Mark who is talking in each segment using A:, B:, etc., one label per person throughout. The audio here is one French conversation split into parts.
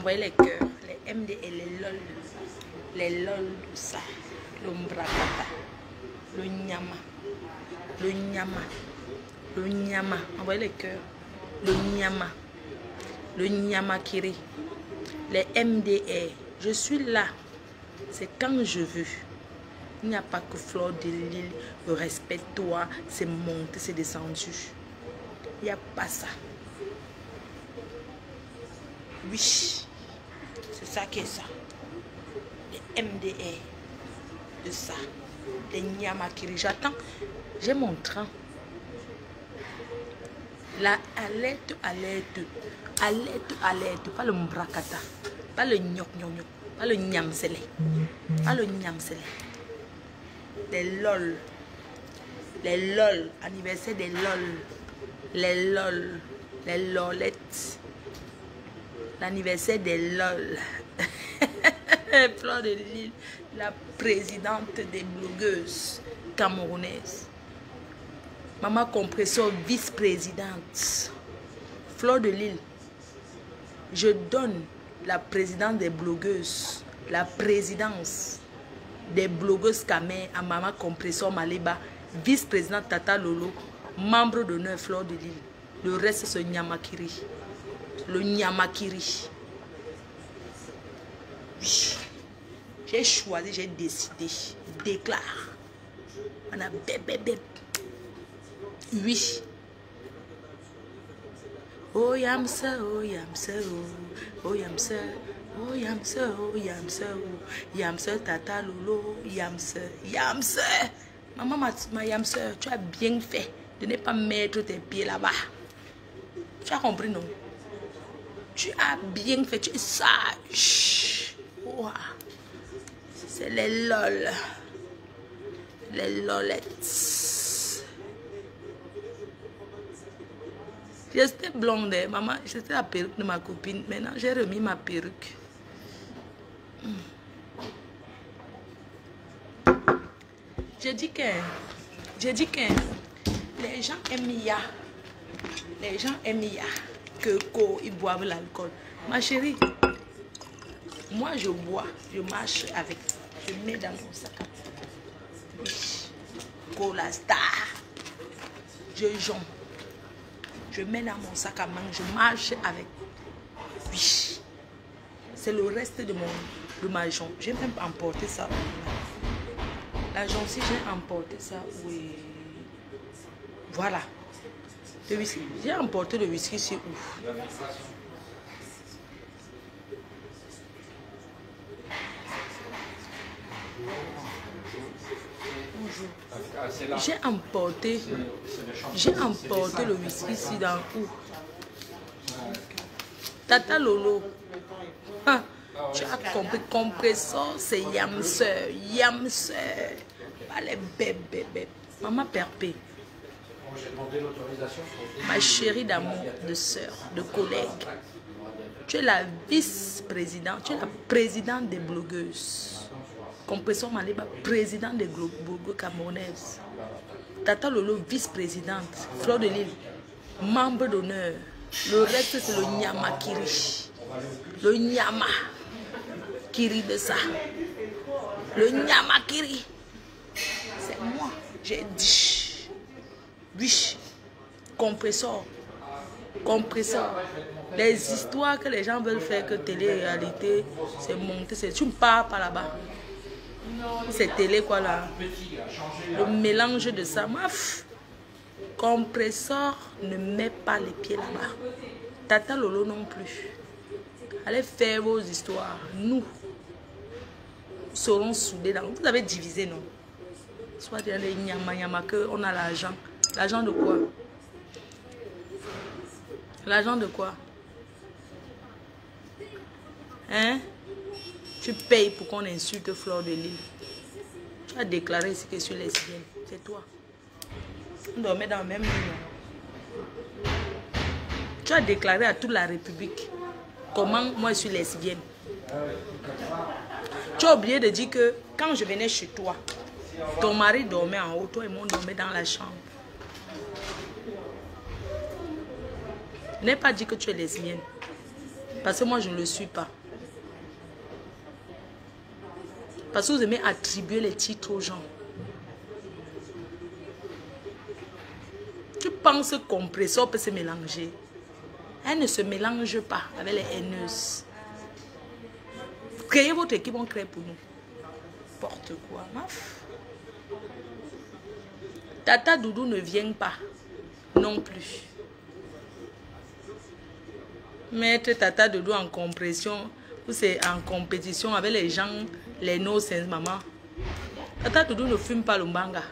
A: Envoyez les cœurs, les MD et les LOL. Les LOL de ça. L'ombrakata. Le nyama. Le nyama. Le nyama. Envoyez les cœurs. Le nyama. Le nyama kiri. Les MDR. Je suis là. C'est quand je veux. Il n'y a pas que Fleur de Lille. Respecte-toi. C'est monté, c'est descendu. Il n'y a pas ça. Oui. C'est ça qui est ça. Les MDR. De ça. Les Nyamakiri. J'attends. J'ai mon train. La alerte, alerte. Alerte, alerte. Pas le mbrakata. Pas le nyok nyok nyok. Pas le nyamsele. Pas le nyamsele. Les lol. Les lol. Anniversaire des lol. Les lol. Les lolettes. L'anniversaire des lol. Fleur de Lille. La présidente des blogueuses camerounaises. Maman Compresseur, vice-présidente. Fleur de Lille. Je donne la présidente des blogueuses, la présidence des blogueuses Kamer à Maman Compresseur Maleba, vice-présidente Tata Lolo, membre d'honneur Fleur de Lille. Le reste, c'est Nyamakiri. Le Nyamakiri. Oui. J'ai choisi, j'ai décidé. Déclare. On a bébé. Oui. Oh yamsa, oh yamsa, oh yamsa, oh yamsa, oh yamsa, oh yamsa, tata lolo, yamsa, yamsa. Maman, ma yamsa, tu as bien fait de ne pas mettre tes pieds là-bas. Tu as compris, non? Tu as bien fait, tu es sage. Wow. C'est les lol. Les lolettes. J'étais blonde, maman. C'était la perruque de ma copine. Maintenant, j'ai remis ma perruque. J'ai dit que les gens aiment ya. Les gens aiment ya. Que ils boivent l'alcool. Ma chérie, moi je bois, je marche avec. Je mets dans mon sac. Cola Star. Je jongle. Je mets dans mon sac à main. Je marche avec. Oui. C'est le reste de ma jambe. J'ai même emporté ça. L'argent si j'ai emporté ça. Oui. Voilà. Le whisky. J'ai emporté le whisky, c'est ouf. J'ai emporté le whisky ici dans où? Tata Lolo. Ah, tu as compris. Compresseur, c'est yamseur. Yamseur. Pas les bébés. Maman Perpé. Ma chérie d'amour, de soeur, de collègue. Tu es la vice-présidente. Tu es la présidente des blogueuses. Compresseur Maleba, président des blogueuses camerounaises. Tata Lolo, vice-présidente. Fleur de Lille, membre d'honneur. Le reste, c'est le Nyama Kiri. Le Nyama Kiri de ça. Le Nyama Kiri. C'est moi. J'ai dit. Oui. Compresseur. Compresseur. Les histoires que les gens veulent faire que télé-réalité, c'est monté. Tu ne pars pas là-bas. C'est télé quoi là. Le mélange de ça. Maf. Compresseur ne met pas les pieds là-bas. Tata Lolo non plus. Allez faire vos histoires. Nous serons soudés dans. Vous avez divisé, non? Soit dans les nyama que on a l'argent. L'argent de quoi? L'argent de quoi? Hein? Tu payes pour qu'on insulte Fleur de Lille. Tu as déclaré ici que je suis lesbienne. C'est toi. On dormait dans le même lit. Tu as déclaré à toute la République comment moi je suis lesbienne. Tu as oublié de dire que quand je venais chez toi, ton mari dormait en haut, toi et moi on dormait dans la chambre. Je n'ai pas dit que tu es lesbienne. Parce que moi, je ne le suis pas. Parce que vous aimez attribuer les titres aux gens. Tu penses que compresseur peut se mélanger. Elle ne se mélange pas avec les haineuses. Créez votre équipe, on crée pour nous. N'importe quoi, maf. Tata Doudou ne vient pas. Non plus. Mettre Tata Doudou en compression, ou c'est en compétition avec les gens, les no-sense maman. Tata Doudou ne fume pas le mbanga.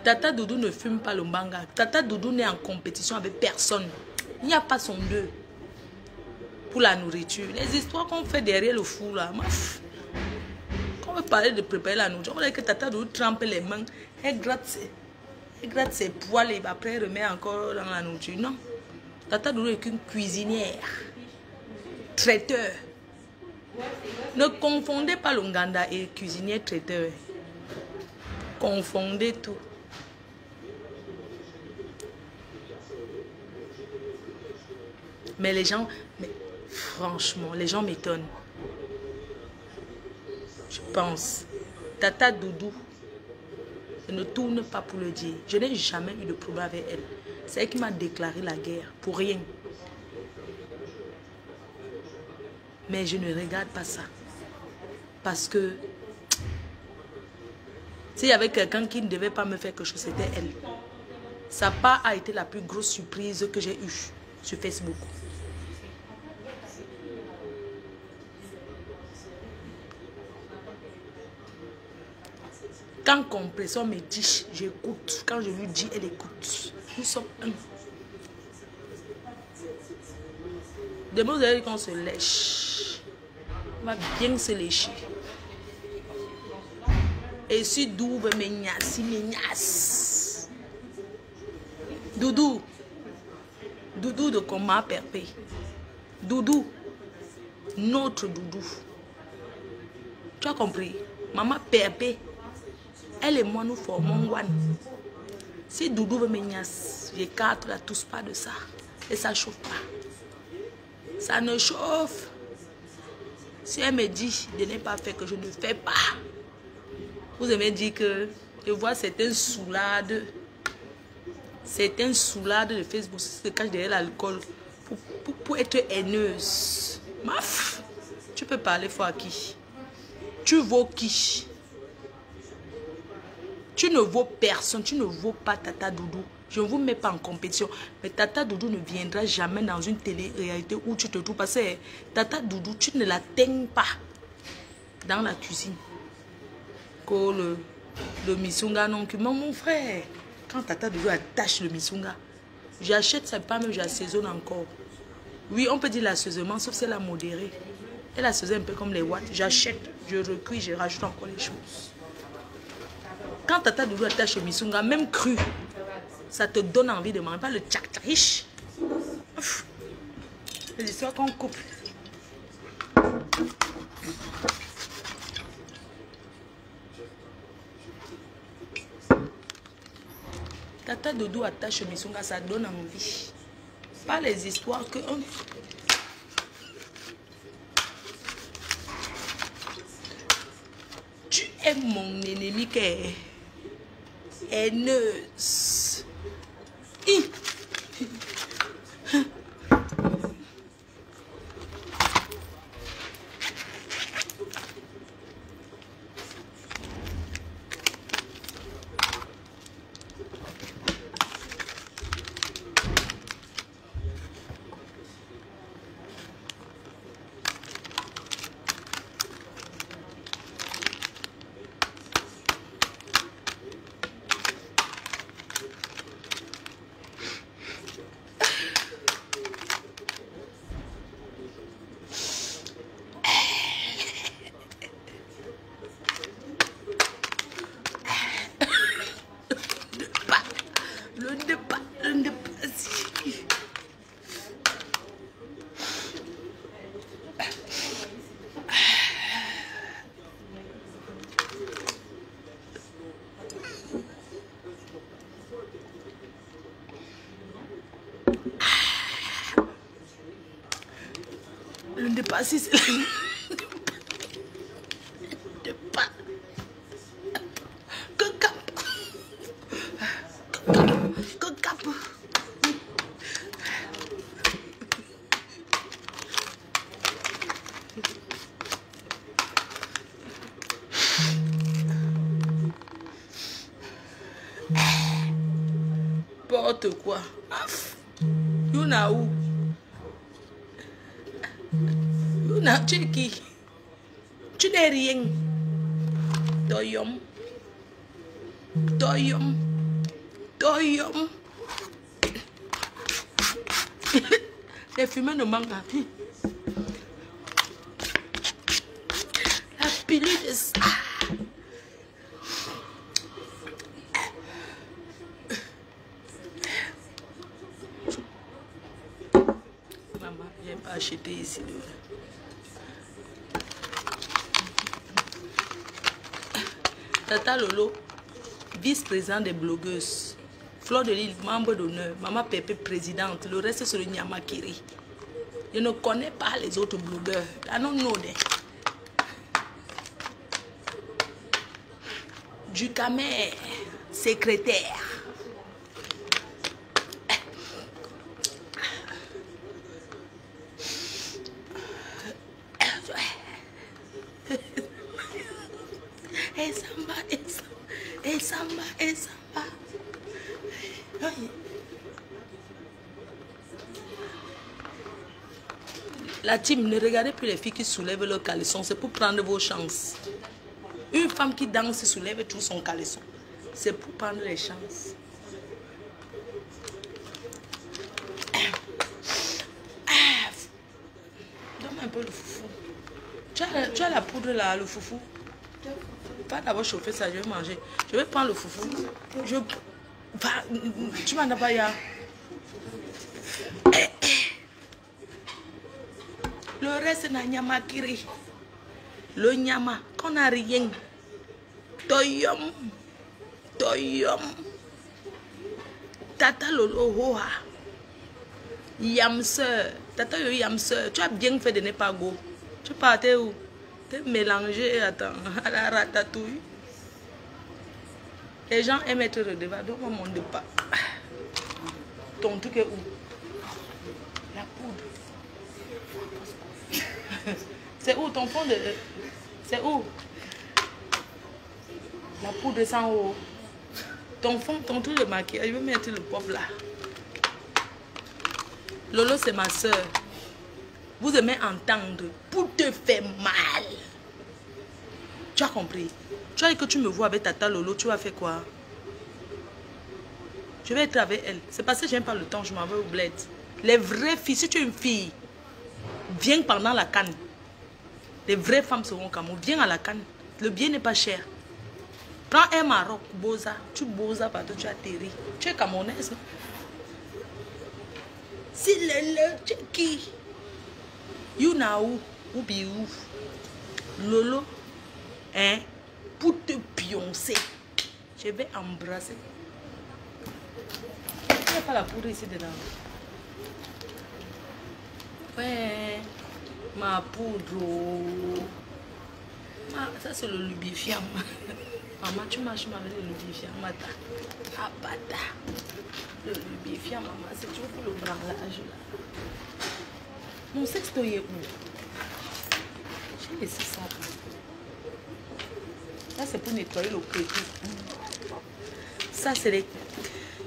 A: Tata Doudou ne fume pas le mbanga. Tata Doudou n'est en compétition avec personne. Il n'y a pas son deux pour la nourriture. Les histoires qu'on fait derrière le four là, maf. Quand on veut parler de préparer la nourriture, on va dire que Tata Doudou trempe les mains, elle gratte ses poils et après elle remet encore dans la nourriture. Non. Tata Doudou est qu'une cuisinière, traiteur. Ne confondez pas le Nganda et cuisinier traiteur. Confondez tout. Mais les gens, franchement, les gens m'étonnent. Je pense. Tata Doudou, je ne tourne pas pour le dire. Je n'ai jamais eu de problème avec elle. C'est elle qui m'a déclaré la guerre, pour rien. Mais je ne regarde pas ça. Parce que s'il y avait quelqu'un qui ne devait pas me faire quelque chose, c'était elle. Sa part a été la plus grosse surprise que j'ai eue sur Facebook. Quand Compresseur me dit, j'écoute. Quand je lui dis, elle écoute. Nous sommes un. Demain, vous allez dire qu'on se lèche. On va bien se lécher. Et si Doudou veut me niasse. Doudou. Doudou de comment perpé. Doudou. Notre Doudou. Tu as compris? Maman perpé. Elle et moi, nous formons one. Si Doudou veut me niasse, j'écarte la tous pas de ça. Et ça ne chauffe pas. Ça ne chauffe. Si elle me dit de ne pas faire que je ne fais pas. Vous aimez dire que je vois certains soulades. Certains soulades de Facebook qui se cachent derrière l'alcool pour être haineuse. Maf, tu peux parler fort à qui? Tu vaux qui? Tu ne vaux personne, tu ne vaux pas Tata Doudou. Je ne vous mets pas en compétition. Mais Tata Doudou ne viendra jamais dans une télé-réalité où tu te trouves. Parce que Tata Doudou, tu ne l'atteins pas dans la cuisine. Que le misunga non plus. Mon frère, quand Tata Doudou attache le misunga, j'achète ça, pas même j'assaisonne encore. Oui, on peut dire l'assaisonnement, sauf c'est la modérée. Elle assaisonne un peu comme les watts. J'achète, je recuis, je rajoute encore les choses. Quand Tata Doudou attache le misunga, même cru, ça te donne envie de manger. Pas le tchak-tchak. Les histoires qu'on coupe. Tata Doudou attache le misunga, ça donne envie. Pas les histoires que... Tu es mon ennemi qui est haineuse. Le dépassé, c'est de pas. Que cap. Que cap. Porte quoi? You know. You know, tu es qui? Tu n'es rien. Doyom. Doyom. Doyom. Les fumeurs ne manquent pas. La pilule de ça. Maman, je n'ai pas acheté ici. Tata Lolo, vice-président des blogueuses. Fleur de Lille, membre d'honneur. Maman Pépé, présidente. Le reste, c'est le Nyamakiri. Je ne connais pas les autres blogueurs. I don't know them. Du Camer, secrétaire. Et samba. La team, ne regardez plus les filles qui soulèvent leur caleçon, c'est pour prendre vos chances. Une femme qui danse soulève tout son caleçon. C'est pour prendre les chances. Donne-moi un peu le foufou. Tu as la poudre là, le foufou. Pas d'abord chauffer ça, je vais manger. Je vais prendre le foufou. Tu m'en as pas ya. Le reste n'a nyamakiri. Le nyama, qu'on n'a rien. Toyom. Tata Lolo Hoa. Yamseur. Tata Yo Yamseur. Tu as bien fait de ne pas go. Tu partais où? T'es mélangé, attends, à la ratatouille. Les gens aiment être redevants. Donne-moi mon départ. Ton truc est où? La poudre. C'est où ton fond de... C'est où? La poudre est en haut. Ton fond, ton truc de maquillage, je vais mettre le pop là. Lolo, c'est ma soeur. Vous aimez entendre pour te faire mal. Tu as compris? Tu as dit que tu me vois avec Tata Lolo, tu vas faire quoi? Je vais être avec elle. C'est parce que j'aime pas le temps, je m'en vais au bled. Les vraies filles, si tu es une fille, viens pendant la canne. Les vraies femmes seront comme moi. Viens à la canne. Le bien n'est pas cher. Prends un Maroc, Boza. Tu Boza partout, tu atterris. Tu es camerounaise. Si le tu es qui? You know ou bien où? Lolo, hein, pour te pioncer. Je vais embrasser. Il n'y a pas la poudre ici dedans. Ouais, ma poudre. Ah, ça c'est le lubrifiant. Maman, tu marches avec le lubrifiant. Mata. Ah, bata. Le lubrifiant, maman, c'est toujours pour le branlage là. Mon sexto est où? J'ai laissé ça. Ça c'est pour nettoyer le couetou. Ça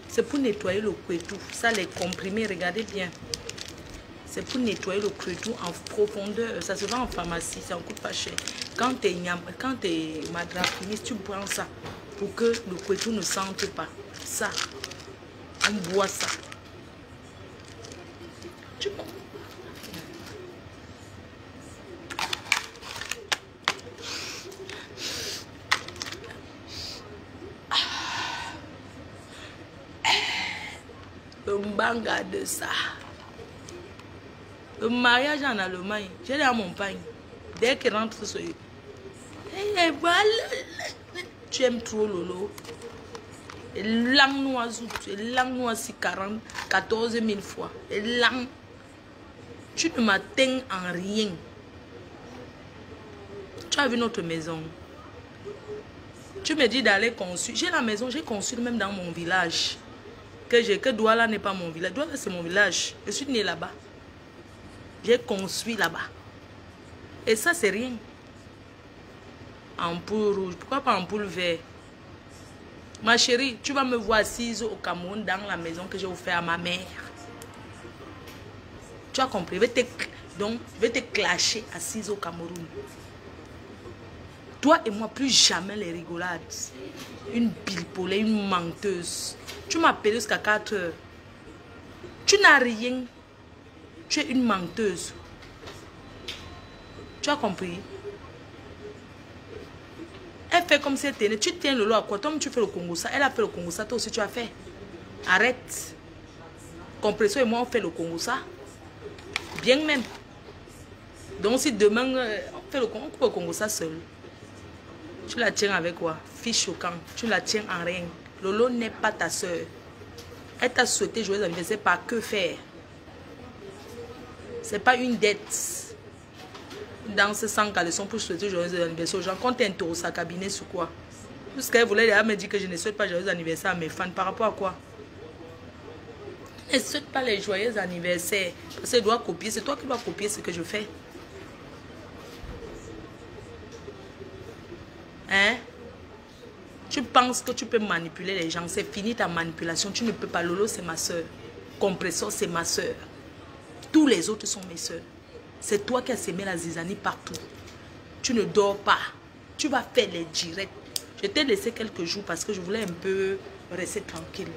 A: c'est pour nettoyer le couetou. Ça les comprimés, regardez bien. C'est pour nettoyer le couetou en profondeur. Ça se vend en pharmacie, ça ne coûte pas cher. Quand tu es madrapiniste, tu prends ça pour que le couetou ne sente pas. Ça, on boit ça. Tu vois? Le banga de ça. Le mariage en Allemagne, j'ai dit à mon père, dès qu'il rentre sur tu aimes trop Lolo. Et langue noisou, langue noisou 14 000 fois. Et langue, Tu ne m'atteins en rien. Tu as vu notre maison. Tu me dis d'aller construire. J'ai la maison, j'ai construit même dans mon village. Que Douala n'est pas mon village. Douala, c'est mon village. Je suis née là-bas. J'ai construit là-bas. Et ça, c'est rien. Ampoule rouge. Pourquoi pas ampoule vert? Ma chérie, tu vas me voir assise au Cameroun dans la maison que j'ai offert à ma mère. Tu as compris? Donc, je vais te clasher assise au Cameroun. Toi et moi, plus jamais les rigolades. Une bilpolée, une menteuse. Tu m'appelles jusqu'à 4 heures. Tu n'as rien. Tu es une menteuse. Tu as compris? Elle fait comme si elle tenait. Tu tiens le lot à quoi? Toi, tu fais le Congo ça. Elle a fait le Congo ça. Toi aussi, tu as fait. Arrête. Compression et moi, on fait le Congo ça. Bien même. Donc, si demain, on fait le Congo, on coupe le Congo ça seul. Tu la tiens avec quoi? Fille choquant. Tu la tiens en rien. Lolo n'est pas ta soeur. Elle t'a souhaité joyeux anniversaire par que faire? C'est pas une dette. Dans ce 100 caleçons pour souhaiter joyeux anniversaire aux gens. Quand tu interroges sa cabinet sur quoi? Parce qu'elle voulait me dire que je ne souhaite pas joyeux anniversaire à mes fans. Par rapport à quoi? Je ne souhaite pas les joyeux anniversaires. Parce qu'elle doit copier. C'est toi qui dois copier ce que je fais. Hein? Tu penses que tu peux manipuler les gens. C'est fini ta manipulation. Tu ne peux pas. Lolo, c'est ma soeur. Compressor, c'est ma soeur. Tous les autres sont mes soeurs. C'est toi qui as semé la zizanie partout. Tu ne dors pas. Tu vas faire les directs. Je t'ai laissé quelques jours parce que je voulais un peu rester tranquille.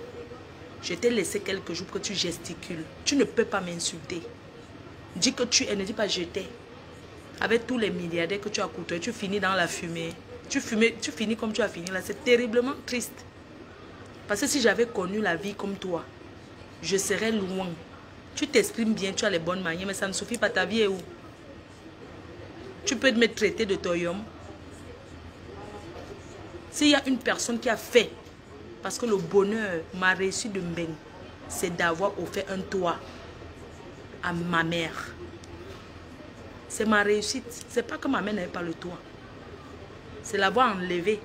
A: Je t'ai laissé quelques jours pour que tu gesticules. Tu ne peux pas m'insulter. Dis que tu es, ne dis pas j'étais. Avec tous les milliardaires que tu as côtoyés, tu finis dans la fumée. Tu finis comme tu as fini là. C'est terriblement triste. Parce que si j'avais connu la vie comme toi, je serais loin. Tu t'exprimes bien, tu as les bonnes manières, mais ça ne suffit pas. Ta vie est où? Tu peux me traiter de toyom. S'il y a une personne qui a fait, parce que le bonheur m'a réussi de Mbeng, c'est d'avoir offert un toit à ma mère. C'est ma réussite. C'est pas que ma mère n'avait pas le toit. C'est l'avoir enlevé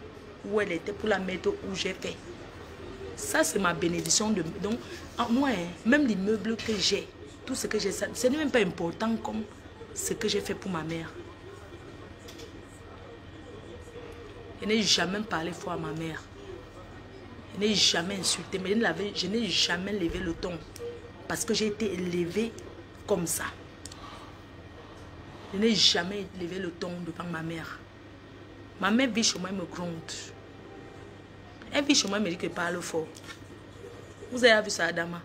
A: où elle était pour la mettre où j'ai fait. Ça, c'est ma bénédiction. Donc, moi, même l'immeuble que j'ai, tout ce que j'ai, ce n'est même pas important comme ce que j'ai fait pour ma mère. Je n'ai jamais parlé fort à ma mère. Je n'ai jamais insulté, mais je n'ai jamais levé le ton. Parce que j'ai été élevée comme ça. Je n'ai jamais levé le ton devant ma mère. Ma mère vit chez moi, elle me gronde. Elle vit chez moi, elle me dit que je parle fort. Vous avez vu ça, Adama?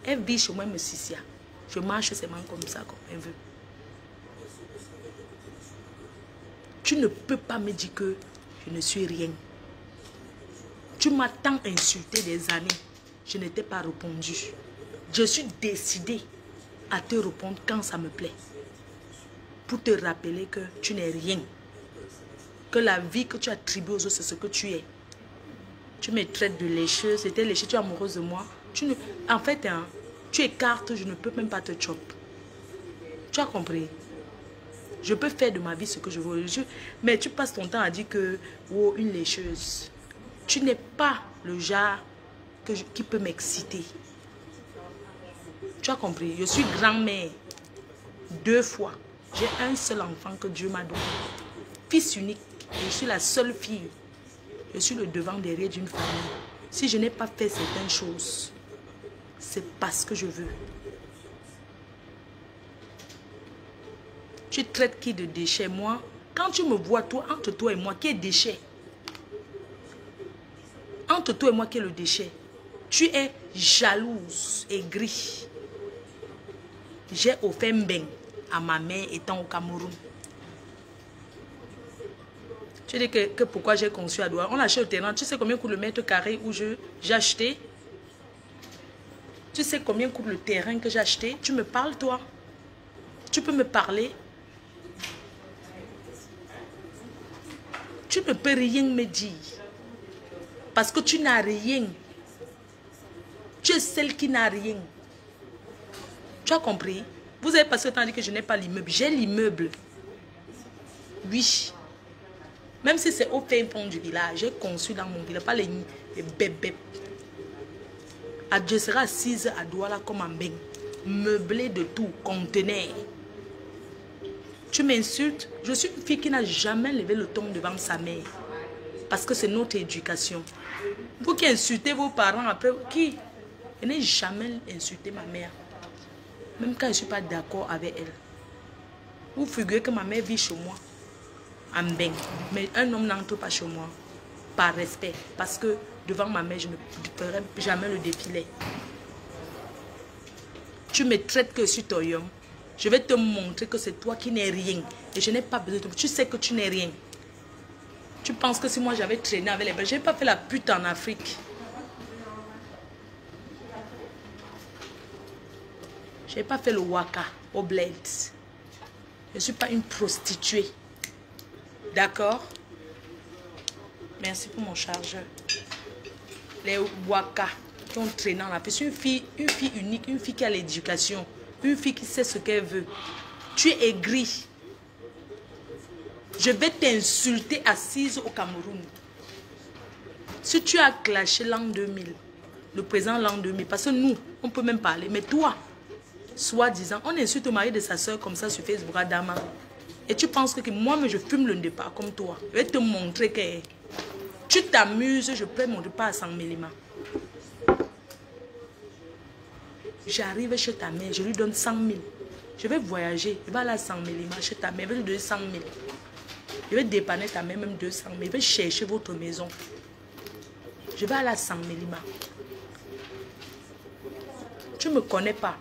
A: Elle vit chez moi, elle me sissia. Je marche seulement comme ça, comme elle veut. Tu ne peux pas me dire que je ne suis rien. Tu m'as tant insulté des années. Je ne t'ai pas répondu. Je suis décidée à te répondre quand ça me plaît. Pour te rappeler que tu n'es rien. Que la vie que tu attribues aux autres, c'est ce que tu es. Tu me traites de lécheuse, c'était lécheuse, tu es amoureuse de moi. En fait, hein, tu écartes, je ne peux même pas te choper. Tu as compris? Je peux faire de ma vie ce que je veux. Mais tu passes ton temps à dire que, oh, une lécheuse. Tu n'es pas le genre qui peut m'exciter. Tu as compris? Je suis grand-mère 2 fois. J'ai un seul enfant que Dieu m'a donné. Fils unique. Je suis la seule fille. Je suis le devant derrière d'une famille. Si je n'ai pas fait certaines choses, c'est parce que je veux. Tu traites qui de déchet? Moi, quand tu me vois, toi, entre toi et moi, qui est déchet? Entre toi et moi, qui est le déchet? Tu es jalouse et gris. J'ai offert Mbeng à ma mère étant au Cameroun. Tu dis que pourquoi j'ai conçu à Douala. On achète au terrain. Tu sais combien coûte le mètre carré où j'ai acheté? Tu sais combien coûte le terrain que j'ai acheté? Tu me parles, toi? Tu peux me parler? Tu ne peux rien me dire. Parce que tu n'as rien. Tu es celle qui n'a rien. Tu as compris? Vous avez passé le temps à dire que je n'ai pas l'immeuble. J'ai l'immeuble. Oui. Même si c'est au fin fond du village, j'ai conçu dans mon village, pas les bébés. Je serai assise à Douala comme un bain. Meublé de tout, conteneur. Tu m'insultes? Je suis une fille qui n'a jamais levé le ton devant sa mère. Parce que c'est notre éducation. Vous qui insultez vos parents après, qui? Je n'ai jamais insulté ma mère. Même quand je ne suis pas d'accord avec elle. Vous figurez que ma mère vit chez moi. En bain. Mais un homme n'entre pas chez moi. Par respect. Parce que devant ma mère, je ne ferai jamais le défilé. Tu me traites que je suis ton homme. Je vais te montrer que c'est toi qui n'es rien. Et je n'ai pas besoin de toi. Tu sais que tu n'es rien. Tu penses que si moi j'avais traîné avec les Belges, je n'ai pas fait la pute en Afrique. Je n'ai pas fait le waka au bled. Je ne suis pas une prostituée. D'accord? Merci pour mon chargeur. Les waka qui ont traîné en Afrique. C'est une fille unique, une fille qui a l'éducation. Une fille qui sait ce qu'elle veut. Tu es aigri. Je vais t'insulter assise au Cameroun. Si tu as clashé l'an 2000, le présent l'an 2000, parce que nous, on peut même parler. Mais toi, soi-disant, on insulte le mari de sa soeur comme ça sur Facebook à Dama. Et tu penses que moi-même, je fume le départ comme toi. Je vais te montrer que tu t'amuses, je prends mon départ à 100 000. J'arrive chez ta mère, je lui donne 100 000. Je vais voyager, je vais aller à 100 000 chez ta mère, je vais lui donner 100 000. Je vais dépanner ta mère, même 200 000. Je vais chercher votre maison. Je vais aller à 100 000. Tu ne me connais pas.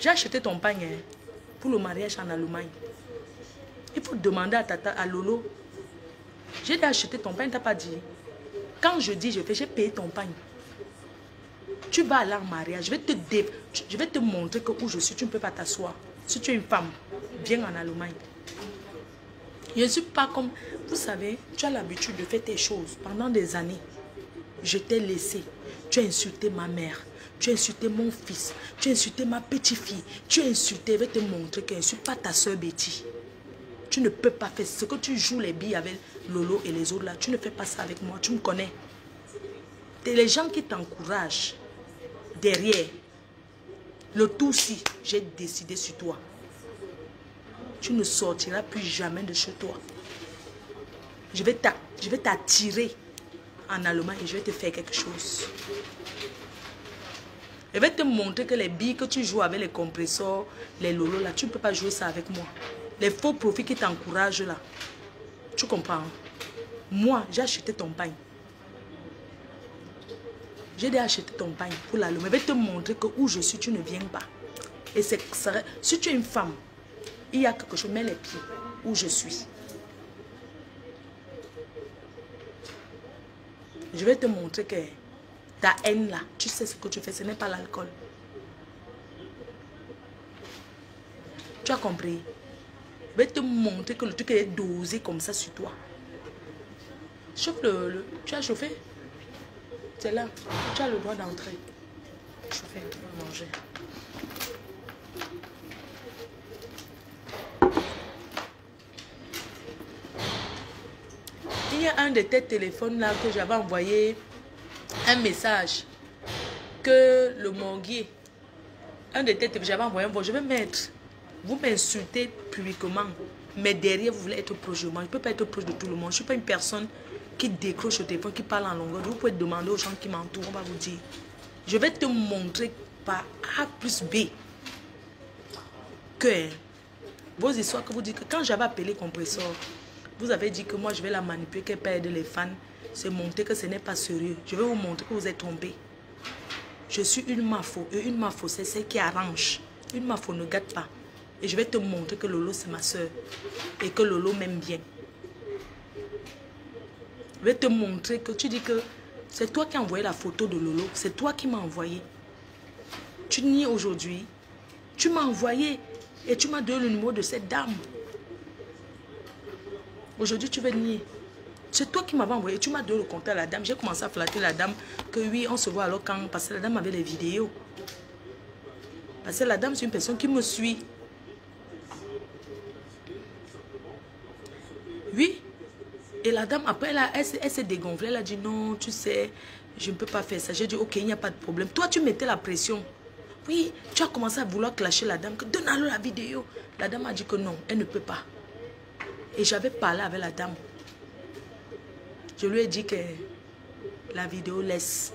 A: J'ai acheté ton panier pour le mariage en Allemagne. Il faut demander à Tata, à Lolo. J'ai acheté ton pain, tu n'as pas dit. Quand je dis, j'ai payé ton pain. Tu vas aller en mariage, je vais te montrer que où je suis, tu ne peux pas t'asseoir. Si tu es une femme, viens en Allemagne. Je ne suis pas comme... Vous savez, tu as l'habitude de faire tes choses pendant des années. Je t'ai laissé. Tu as insulté ma mère. Tu as insulté mon fils. Tu as insulté ma petite-fille. Tu as insulté, je vais te montrer que je ne suis pas ta soeur Betty. Tu ne peux pas faire ce que tu joues les billes avec Lolo et les autres là. Tu ne fais pas ça avec moi. Tu me connais. C'est les gens qui t'encouragent derrière. Le tout si j'ai décidé sur toi. Tu ne sortiras plus jamais de chez toi. Je vais t'attirer en Allemagne et je vais te faire quelque chose. Je vais te montrer que les billes que tu joues avec les compresseurs, les lolos là, tu ne peux pas jouer ça avec moi. Les faux profits qui t'encouragent là. Tu comprends? Moi, j'ai acheté ton pain. J'ai déjà acheté ton pain pour l'Allemagne. Je vais te montrer que où je suis, tu ne viens pas. Et si tu es une femme, il y a quelque chose, mets les pieds où je suis. Je vais te montrer que ta haine là, tu sais ce que tu fais, ce n'est pas l'alcool. Tu as compris? Je vais te montrer que le truc est dosé comme ça sur toi. Chauffe tu as chauffé? C'est là. Tu as le droit d'entrer. Chauffer, manger. Il y a un de tes téléphones là que j'avais envoyé un message que le morguier, un de tes téléphones, j'avais envoyé un mot, je vais mettre, vous m'insultez publiquement, mais derrière vous voulez être proche de moi. Je ne peux pas être proche de tout le monde. Je ne suis pas une personne qui décroche au téléphone, qui parle en longueur. Vous pouvez demander aux gens qui m'entourent, on va vous dire. Je vais te montrer par A plus B que vos histoires que vous dites que quand j'avais appelé compresseur, vous avez dit que moi je vais la manipuler, qu'elle perd les fans. C'est montrer que ce n'est pas sérieux. Je vais vous montrer que vous êtes trompé. Je suis une mafo. Et une mafo, c'est celle qui arrange. Une mafo ne gâte pas. Et je vais te montrer que Lolo, c'est ma soeur. Et que Lolo m'aime bien. Je vais te montrer que tu dis que c'est toi qui as envoyé la photo de Lolo. C'est toi qui m'as envoyé. Tu nies aujourd'hui. Tu m'as envoyé et tu m'as donné le numéro de cette dame. Aujourd'hui, tu veux nier. C'est toi qui m'avais envoyé. Tu m'as donné le contact à la dame. J'ai commencé à flatter la dame. Que oui, on se voit alors quand... Parce que la dame avait les vidéos. Parce que la dame, c'est une personne qui me suit. Oui. Et la dame, après, elle s'est dégonflée. Elle a dit, non, tu sais, je ne peux pas faire ça. J'ai dit, ok, il n'y a pas de problème. Toi, tu mettais la pression. Oui, tu as commencé à vouloir clasher la dame. Donne-le la vidéo. La dame a dit que non, elle ne peut pas. Et j'avais parlé avec la dame. Je lui ai dit que la vidéo laisse.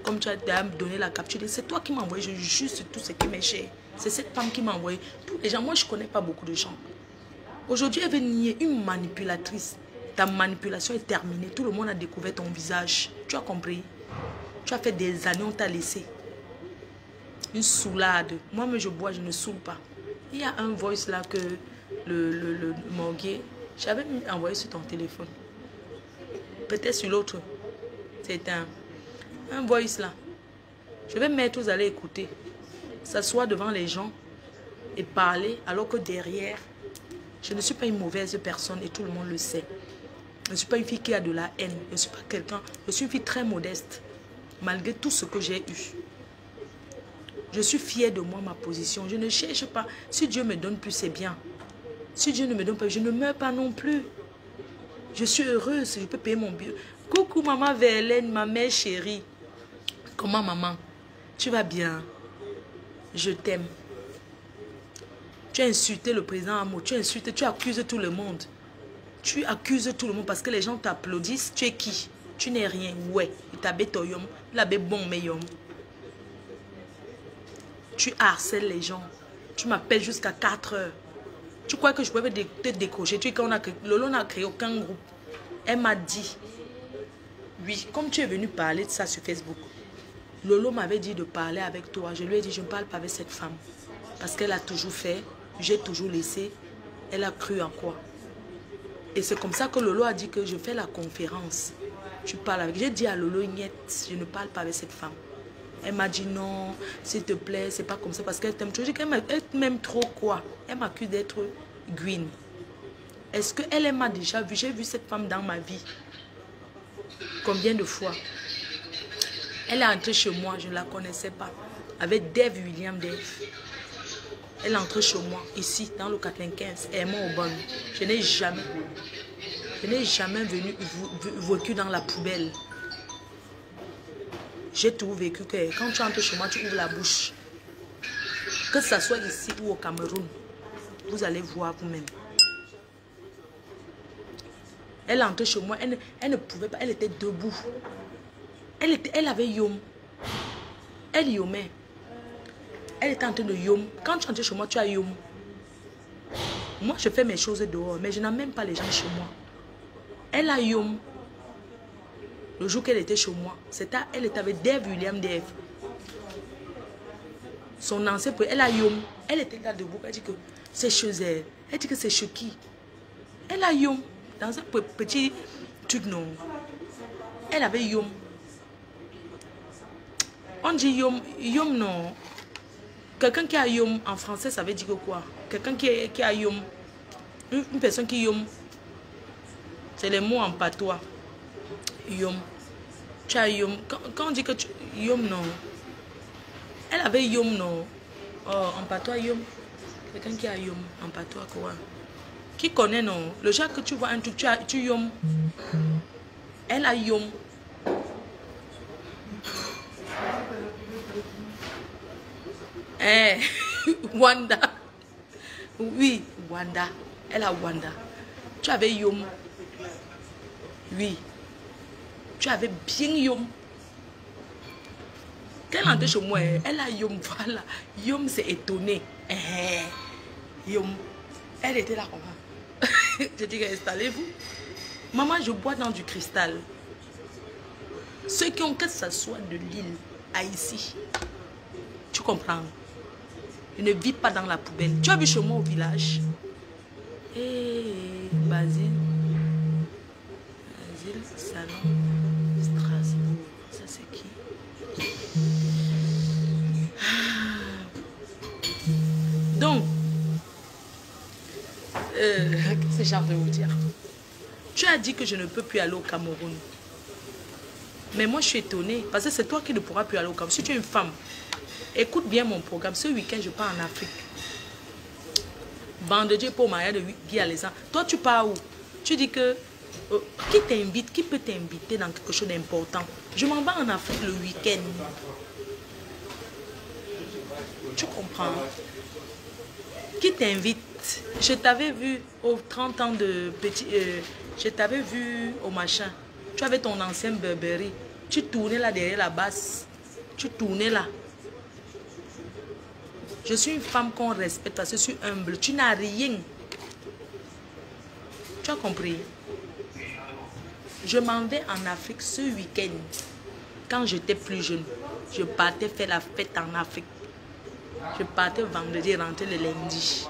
A: Comme tu as donné la capture, c'est toi qui m'as envoyé. Je juge sur tout ce qui m'est cher. C'est cette femme qui m'a envoyé. Tous les gens, moi je ne connais pas beaucoup de gens. Aujourd'hui, elle veut nier une manipulatrice. Ta manipulation est terminée. Tout le monde a découvert ton visage. Tu as compris? Tu as fait des années, on t'a laissé. Une soulade. Moi-même, je bois, je ne saoule pas. Il y a un voice là que le morguier, j'avais envoyé sur ton téléphone. Peut-être sur l'autre. C'est un voice là. Je vais mettre, vous allez écouter. S'asseoir devant les gens et parler alors que derrière, je ne suis pas une mauvaise personne et tout le monde le sait. Je ne suis pas une fille qui a de la haine. Je ne suis pas quelqu'un. Je suis une fille très modeste. Malgré tout ce que j'ai eu. Je suis fière de moi, ma position. Je ne cherche pas. Si Dieu me donne plus, c'est bien. Si Dieu ne me donne pas, je ne meurs pas non plus. Je suis heureuse. Je peux payer mon billet. Coucou maman Verlaine, ma mère chérie. Comment maman? Tu vas bien? Je t'aime. Tu as insulté le président Amo. Tu accuses tout le monde. Tu accuses tout le monde parce que les gens t'applaudissent. Tu es qui? Tu n'es rien. Ouais. Il t'habite au yom. Il habite bon mais yom. Tu harcèles les gens. Tu m'appelles jusqu'à 4 heures. Tu crois que je pouvais te décrocher? Tu sais qu'on a créé, Lolo n'a créé aucun groupe. Elle m'a dit, oui, comme tu es venu parler de ça sur Facebook, Lolo m'avait dit de parler avec toi. Je lui ai dit, je ne parle pas avec cette femme. Parce qu'elle a toujours fait, j'ai toujours laissé. Elle a cru en quoi? Et c'est comme ça que Lolo a dit que je fais la conférence. Tu parles avec. J'ai dit à Lolo, niet, je ne parle pas avec cette femme. Elle m'a dit non, s'il te plaît, c'est pas comme ça parce qu'elle t'aime trop. Je dis qu'elle m'aime trop quoi? Elle m'accuse d'être green. Est-ce qu'elle m'a déjà vu? J'ai vu cette femme dans ma vie. Combien de fois? Elle est entrée chez moi, je ne la connaissais pas. Avec Dave William Dave. Elle est entrée chez moi, ici, dans le 95, Aimant au bon. Je n'ai jamais vécu dans la poubelle. J'ai toujours vécu que quand tu entres chez moi, tu ouvres la bouche. Que ce soit ici ou au Cameroun, vous allez voir vous-même. Elle est entrée chez moi, elle ne pouvait pas, elle était debout. Elle avait yom. Elle yomait. Elle était en train de yom. Quand tu entres chez moi, tu as yom. Moi, je fais mes choses dehors, mais je n'amène pas les gens chez moi. Elle a yom. Le jour qu'elle était chez moi, elle était avec Dave William Dave. Son ancien, elle a yom. Elle était là debout. Elle dit que c'est chez elle. Elle dit que c'est chez qui? Elle a yom. Dans un petit truc, non. Elle avait yom. On dit yom. Yom, non. Quelqu'un qui a yom, en français, ça veut dire quoi? Quelqu'un qui a yom. Une personne qui yom. C'est les mots en patois. Yom. Tu as yom. Quand on dit que tu... Yom, non. Elle avait yom, non. Oh, en patois, yom. Quelqu'un qui a yom, en patois, quoi. Qui connaît, non? Le jour que tu vois un truc, tu yom. Elle a yom. Eh, Wanda. Oui, Wanda. Elle a Wanda. Tu avais yom. Oui. Tu avais bien yom. Quand elle entre chez moi, elle a yom, voilà. Yom s'est étonné. Yom. Elle était là comme ça. Je dis, installez-vous. Maman, je bois dans du cristal. Ceux qui ont que ça soit de l'île à ici. Tu comprends? Je ne vis pas dans la poubelle. Tu as vu chez moi au village? Basile. Basile, salon, Strasbourg. Ça c'est qui? Donc, qu'est-ce que j'ai envie de vous dire? Tu as dit que je ne peux plus aller au Cameroun. Mais moi, je suis étonnée. Parce que c'est toi qui ne pourras plus aller au Cameroun. Si tu es une femme, écoute bien mon programme. Ce week-end, je pars en Afrique. Vendredi pour mariage de Guy Alexandre. Toi, tu pars où? Tu dis que qui t'invite, qui peut t'inviter dans quelque chose d'important? Je m'en vais en Afrique le week-end. Tu comprends? Qui t'invite? Je t'avais vu aux 30 ans de petit... je t'avais vu au machin. Tu avais ton ancien Burberry. Tu tournais là derrière la basse. Tu tournais là. Je suis une femme qu'on respecte parce que je suis humble. Tu n'as rien. Tu as compris? Je m'en vais en Afrique ce week-end. Quand j'étais plus jeune, je partais faire la fête en Afrique. Je partais vendredi et rentrais le lundi.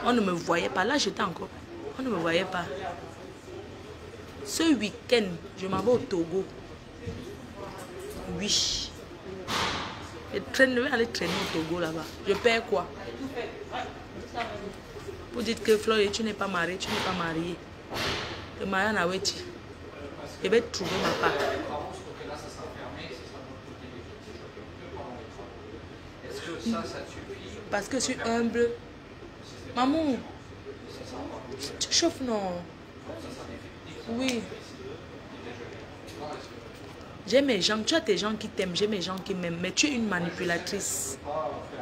A: On ne me voyait pas. Là, j'étais encore. On ne me voyait pas. Ce week-end, je m'en vais au Togo. Oui. Je vais aller traîner au Togo là-bas. Je perds quoi? Vous dites que Flore, tu n'es pas mariée, tu n'es pas mariée. Le mariage n'a pas. Je vais trouver ma part. Parce que je suis humble. Maman, tu chauffes, non? Oui. J'ai mes gens, tu as tes gens qui t'aiment, j'ai mes gens qui m'aiment, mais tu es une manipulatrice.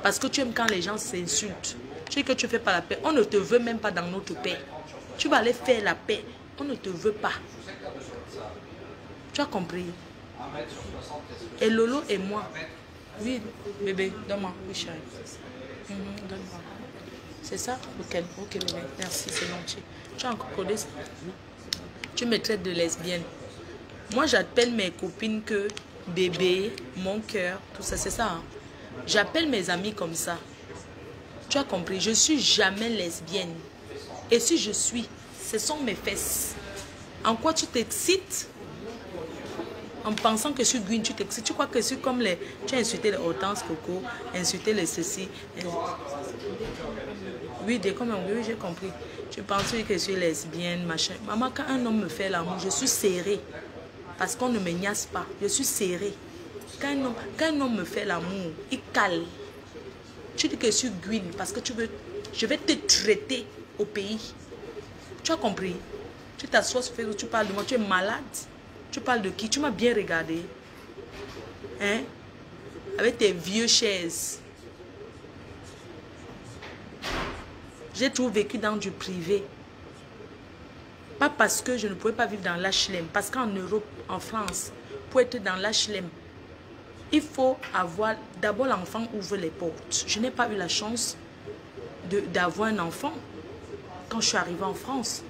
A: Parce que tu aimes quand les gens s'insultent. Tu dis que tu ne fais pas la paix. On ne te veut même pas dans notre paix. Tu vas aller faire la paix. On ne te veut pas. Tu as compris? Et Lolo et moi. Oui, bébé, donne-moi. Oui, chérie. Donne-moi. C'est ça? Ok, ok, bébé. Merci, c'est gentil. Tu as encore codé ça? Tu me traites de lesbienne. Moi, j'appelle mes copines que bébé, mon cœur, tout ça, c'est ça. Hein? J'appelle mes amis comme ça. Tu as compris? Je suis jamais lesbienne. Et si je suis, ce sont mes fesses. En quoi tu t'excites? En pensant que je suis Gwyn, tu t'excites. Tu crois que je suis comme les... Tu as insulté les Hortense Coco, insulté les ceci. Oui, oui, j'ai compris. Tu penses que je suis lesbienne, machin. Maman, quand un homme me fait l'amour, je suis serrée. Parce qu'on ne me niaise pas. Je suis serrée. Quand un homme me fait l'amour, il cale. Tu dis que je suis Gwyn parce que tu veux... Je vais te traiter au pays. Tu as compris? Tu t'assois sur Facebook, tu parles de moi, tu es malade. Tu parles de qui? Tu m'as bien regardé. Hein? Avec tes vieux chaises. J'ai toujours vécu dans du privé. Pas parce que je ne pouvais pas vivre dans l'HLM. Parce qu'en Europe, en France, pour être dans l'HLM, il faut avoir... D'abord, l'enfant ouvre les portes. Je n'ai pas eu la chance d'avoir un enfant quand je suis arrivée en France.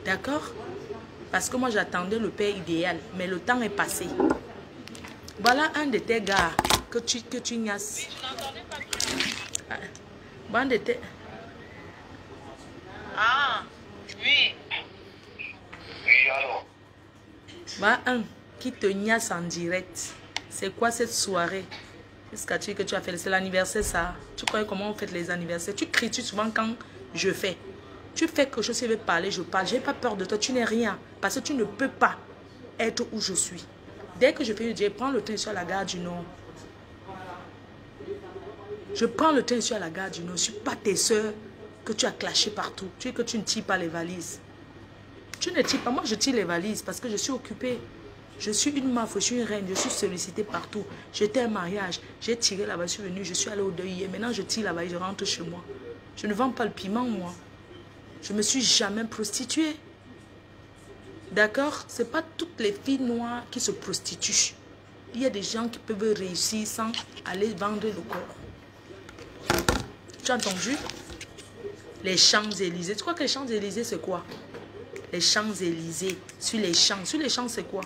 A: D'accord? Parce que moi, j'attendais le père idéal. Mais le temps est passé. Voilà un de tes gars que tu niasses. Bon de tes...
B: Ah, oui. Oui, alors.
A: Voilà un qui te niasse en direct. C'est quoi cette soirée? Qu'est-ce que tu as fait? C'est l'anniversaire, ça. Tu connais comment on fait les anniversaires? Tu cries souvent quand je fais. Tu fais quelque chose, si je veux parler, je parle. Je n'ai pas peur de toi, tu n'es rien. Parce que tu ne peux pas être où je suis. Dès que je fais, je prends le train sur la gare du Nord. Je prends le train sur la gare du Nord. Je ne suis pas tes soeurs que tu as clashé partout. Tu dis que tu ne tires pas les valises. Tu ne tires pas. Moi, je tire les valises parce que je suis occupée. Je suis une meuf, je suis une reine, je suis sollicitée partout. J'étais à un mariage, j'ai tiré là-bas, je suis venue, je suis allée au deuil hier. Maintenant, je tire là-bas et je rentre chez moi. Je ne vends pas le piment, moi. Je ne me suis jamais prostituée. D'accord? Ce n'est pas toutes les filles noires qui se prostituent. Il y a des gens qui peuvent réussir sans aller vendre le corps. Tu as entendu? Les Champs-Élysées. Tu crois que les Champs-Élysées, c'est quoi? Les Champs-Élysées. Sur les champs. Sur les champs, c'est quoi?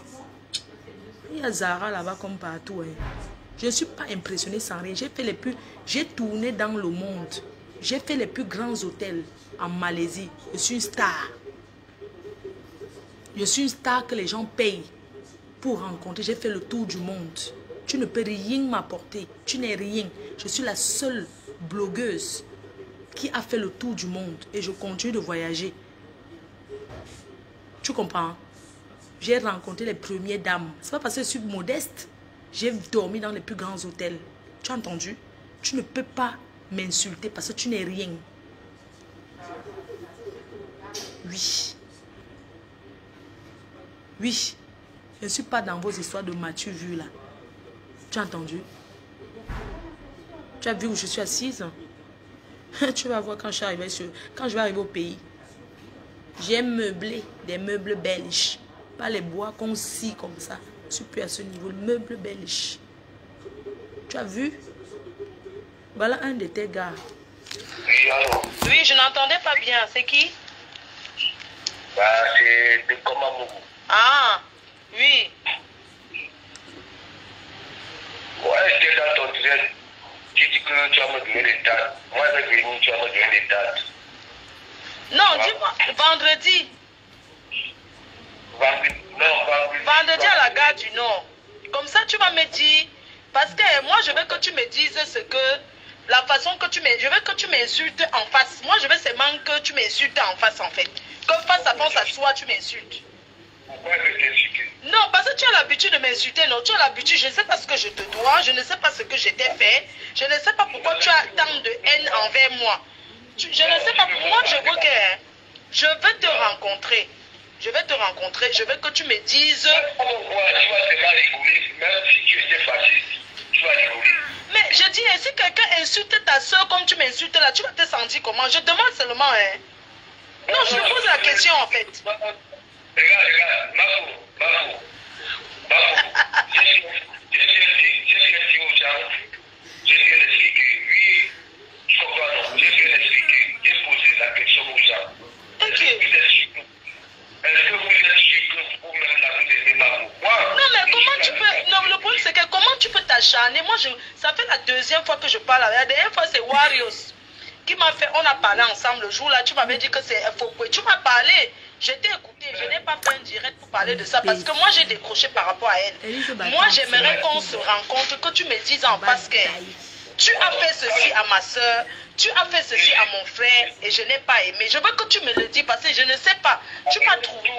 A: Il y a Zara là-bas comme partout. Hein. Je ne suis pas impressionnée sans rien. J'ai tourné dans le monde. J'ai fait les plus grands hôtels en Malaisie. Je suis une star. Je suis une star que les gens payent pour rencontrer. J'ai fait le tour du monde. Tu ne peux rien m'apporter. Tu n'es rien. Je suis la seule blogueuse qui a fait le tour du monde. Et je continue de voyager. Tu comprends? J'ai rencontré les premières dames. Ce n'est pas parce que je suis modeste. J'ai dormi dans les plus grands hôtels. Tu as entendu? Tu ne peux pas m'insulter parce que tu n'es rien. Oui. Oui. Je ne suis pas dans vos histoires de Mathieu vu là. Tu as entendu? Tu as vu où je suis assise? Tu vas voir quand je vais arriver au pays. J'ai meublé des meubles belges. Pas les bois qu'on scie comme ça. Je suis plus à ce niveau. Meubles belges. Tu as vu? Voilà un de tes gars.
B: Oui, allô?
C: Oui, je n'entendais pas bien. C'est qui?
B: Bah, c'est de Komamougou.
C: Ah, oui.
B: Ouais, j'étais dans ton direct. Tu dis que tu vas me donner des dates. Moi, je vais venir, tu vas me donner des dates.
C: Non, dis-moi, vendredi. Vendredi à la gare du Nord. Comme ça, tu vas me dire. Parce que moi, je veux que tu me dises ce que. La façon que tu me. Je veux que tu m'insultes en face. Moi, je veux seulement que tu m'insultes en face, en fait. Que face à face à soi, tu m'insultes.
B: Pourquoi je vais t'insulter?
C: Non, parce que tu as l'habitude de m'insulter. Non, tu as l'habitude. Je ne sais pas ce que je te dois. Je ne sais pas ce que je t'ai fait. Je ne sais pas pourquoi tu as tant de haine envers moi. Je ne sais pas. Moi, je veux que. Je veux te rencontrer. Je vais te rencontrer. Je veux que tu me dises.
B: Pourquoi tu vas tellement rigoler, même si tu étais fâché, tu vas rigoler.
C: Mais je dis, si quelqu'un insulte ta soeur comme tu m'insultes là, tu vas te sentir comment? Je demande seulement, hein. Non, je te pose la question en fait.
B: Regarde, Mafou. Je viens dire aux gens, je viens d'expliquer. Oui, je comprends, non. Je viens d'expliquer. J'ai posé la question aux gens.
C: Ok.
B: Est-ce que vous êtes sûr que vous-même là, vous êtes Mafou?
C: Non, mais comment tu peux. Non, le problème c'est que comment tu peux t'acharner? Moi, ça fait la deuxième fois que je parle. La dernière fois, c'est Warriors qui m'a fait. On a parlé ensemble le jour là. Tu m'avais dit que c'est faux. Tu m'as parlé. Je t'ai écouté. Je n'ai pas fait un direct pour parler de ça parce que moi, j'ai décroché par rapport à elle. Moi, j'aimerais qu'on se rencontre, que tu me dises en face que tu as fait ceci à ma soeur, tu as fait ceci à mon frère et je n'ai pas aimé. Je veux que tu me le dises parce que je ne sais pas. Tu m'as trouvé.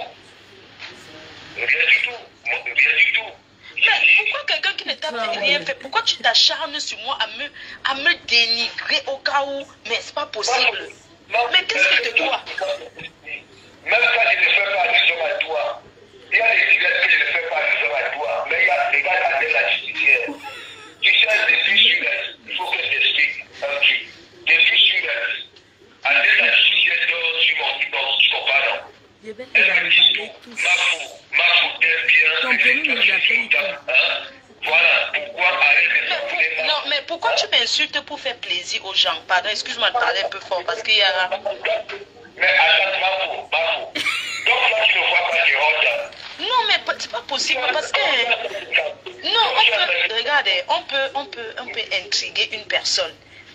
B: Rien du tout.
C: Mais pourquoi quelqu'un qui ne t'a rien fait, pourquoi tu t'acharnes sur moi à me dénigrer au cas où, mais c'est pas possible. Mais qu'est-ce que tu dois?
B: Même quand je ne fais pas allusion à toi, il y a des directs que je ne fais pas allusion à toi, mais il y a des gars qui attendent la justicière. Tu cherches des fiches sur elle, il faut que je t'explique un truc. Des fiches sur elle, attendent la justicière sur mon divorce, tu comprends, non?
A: Je vais
B: Elle me dit, Mafou, t'es bien, voilà, pourquoi arrêter?
C: Non, mais pourquoi tu m'insultes pour faire plaisir aux gens? Pardon, excuse-moi de parler un peu fort parce qu'il y a...
B: Mais attends, Mafou. Donc là, tu ne vois pas Jérôme.
C: Non, mais c'est pas possible parce que... Non, regardez, on peut intriguer une personne.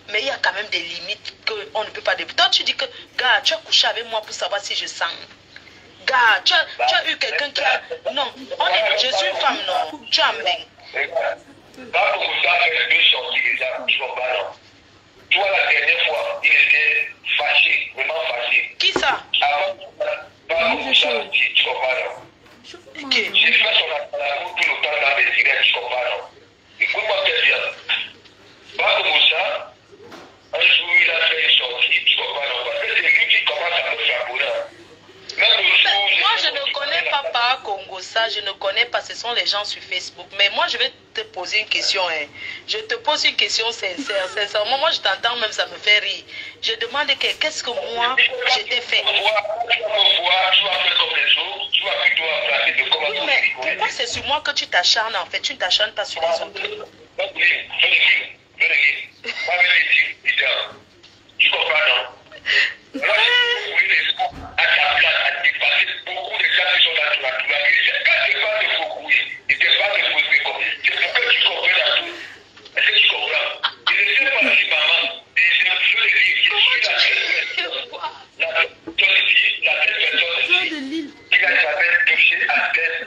C: Mais il y a quand même des limites qu'on ne peut pas dépasser. Toi, tu dis que, gars, tu as couché avec moi pour savoir si je sens. Gars, tu as eu quelqu'un qui a... Non, je suis une femme, non. Tu as un mec.
B: Pas beaucoup ça fait 2 sorties déjà, tu vois pas, non. Toi, la dernière fois, il était fâché, vraiment fâché.
C: Qui ça?
B: Avant, pas beaucoup ça, tu comprends, non. J'ai fait son amour tout le temps dans les directs, tu comprends, non. Écoute-moi très bien. Pas comme ça, un jour, il a fait une sortie, tu comprends, non. Parce que c'est lui qui commence à me faire bonheur.
C: Moi, je ne connais pas par Congo ça, je ne connais pas, ce sont les gens sur Facebook. Mais moi, je vais te poser une question. Hein. Je te pose une question sincère. Sincèrement, moi, je t'entends même, ça me fait rire. Je demande qu'est-ce que moi, je t'ai fait. Oui, mais pourquoi c'est sur moi que tu t'acharnes en fait? Tu ne t'acharnes pas sur les autres.
B: Tu comprends, non? Moi, à ta place, à dépasser beaucoup de gens qui sont dans ton entourage. C'est pas de Foucault, et c'est pas de Foucault. C'est pour que tu comprennes à tout. Est-ce que tu comprends? Je ne sais pas si maman, je veux le dire, je suis la personne ici, qui n'a jamais touché à tête,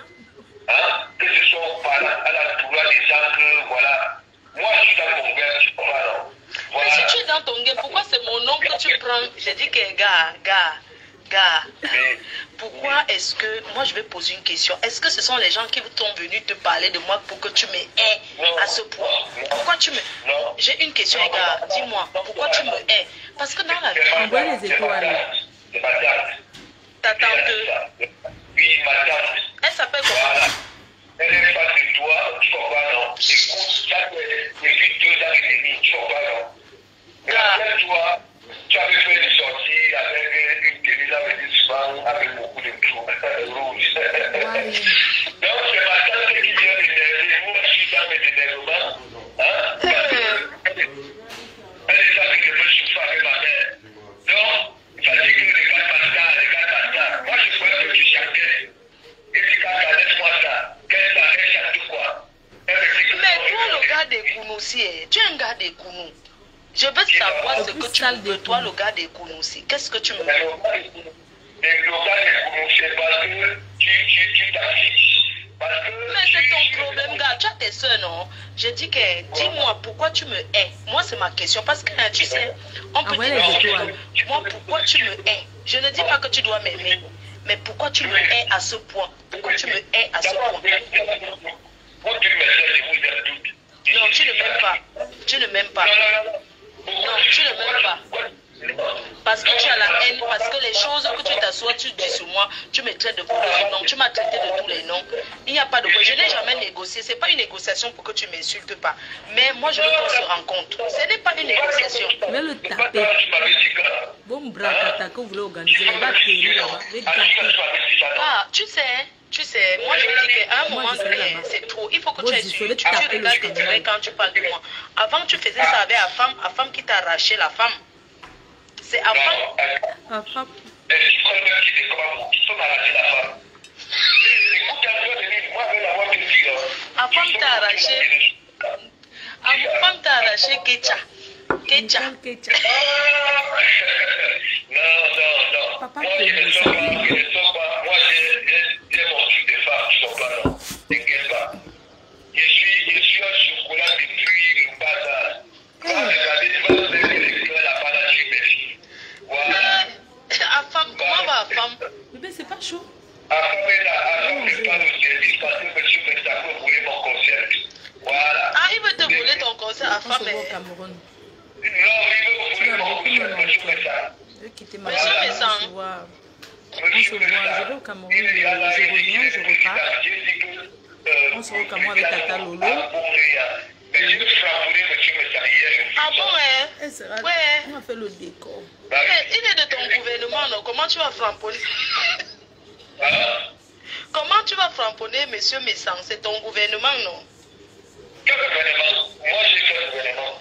B: hein, que ce soit au parent, à l'entourage des gens que, voilà. Moi, je suis dans mon cœur, tu comprends, non?
C: Voilà. Mais si tu es dans ton game, pourquoi c'est mon nom que tu prends? Je dis que gars, pourquoi est-ce que, moi je vais poser une question, est-ce que ce sont les gens qui sont venus te parler de moi pour que tu me hais à ce point? Pourquoi tu me... J'ai une question, gars, dis-moi, pourquoi tu me hais? Parce que dans la vie...
A: Envoie les étoiles.
B: C'est ma tante.
C: Ta tante?
B: Oui, ma tante.
C: Est-ce s'appelle comment?
B: Voilà. Elle est face de toi, tu comprends, non? Écoute, ça fait depuis 2 ans et demi, tu comprends, non? Et après toi, tu avais fait une sortie avec une tenue avec des soins, avec beaucoup de trous rouges. Donc, c'est ma tante qui vient m'énerver. Moi, je suis dans mes énervements. Hein? Elle est là que je veux souffrir avec ma mère. Donc, ça dit que regarde Pasta. Moi, je crois que tu chantais. Et tu quand laisse-moi ça. Qu'est-ce que ça fait, chante quoi? Elle me dit que
C: Mais toi, le gars des Kounou aussi, tu es un gars des Kounou. Je veux savoir ce que tu veux, toi, le gars des Kounou aussi. Qu'est-ce que tu me veux?
B: le gars des Kounou, c'est parce que tu t'affiches.
C: Mais c'est ton problème, gars. Tu as tes soeurs, non? Je dis que, dis-moi, pourquoi tu me hais? Moi, c'est ma question. Parce que, tu sais, on peut dire, moi, pourquoi tu me hais? Je ne dis pas que tu dois m'aimer. Mais pourquoi tu me hais à ce point? Pourquoi tu me hais à ce point?
B: Moi, tu me je vous aime toutes.
C: Non, tu ne m'aimes pas. Tu ne m'aimes pas. Non, tu ne m'aimes pas. Parce que tu as la haine, parce que les choses que tu t'assois, tu dis sur moi, tu me traites de tous noms, tu m'as traité de tous les noms. Il n'y a pas de quoi. Je n'ai jamais négocié. Ce n'est pas une négociation pour que tu ne m'insultes pas. Mais moi, je veux qu'on se rencontre. Ce n'est pas une négociation.
A: Je vais le taper. Bon bras, Tata, que vous voulez organiser, il va tirer là-bas.
C: Ah, tu sais, moi je dis qu'à un moment donné, c'est trop. Il faut que tu regardes tes traits quand tu parles de moi. Avant, tu faisais ça avec la femme qui t'a arraché la femme. C'est avant. La femme t'a arraché. La femme t'a arraché Kecha.
B: Non.
A: Papa,
B: Moi, je ne sors pas. Moi, j'ai mon truc de femme. Je ne sors pas, non. T'inquiète pas. Je suis un chocolat depuis le bas âge. Quand regardez, tu vas faire les fleurs là-bas, là, tu me dis. Voilà.
C: La femme, comment va la femme?
A: Bébé, c'est pas chaud.
B: Après, là, avant, je parle au service parce que monsieur Messako voulait mon concert. Voilà.
C: Ah, il veut te voler ton concert, la
A: On se
C: femme.
A: voit au Cameroun.
B: Non, il veut voler mon concert, monsieur Messako.
A: Je vais quitter ma
C: Monsieur
A: maison.
C: Messang.
A: On se voit. Je vais au Cameroun, je reviens, je repars. On se voit au Cameroun avec Tata Lolo.
C: Ah bon, hein?
A: Elle sera...
C: Ouais.
A: On va faire le décor.
C: Mais il est de ton gouvernement, non? Comment tu vas framponner? Comment tu vas framponner, monsieur Messang? C'est ton gouvernement, non?
B: Quel gouvernement? Moi, j'ai fait le gouvernement.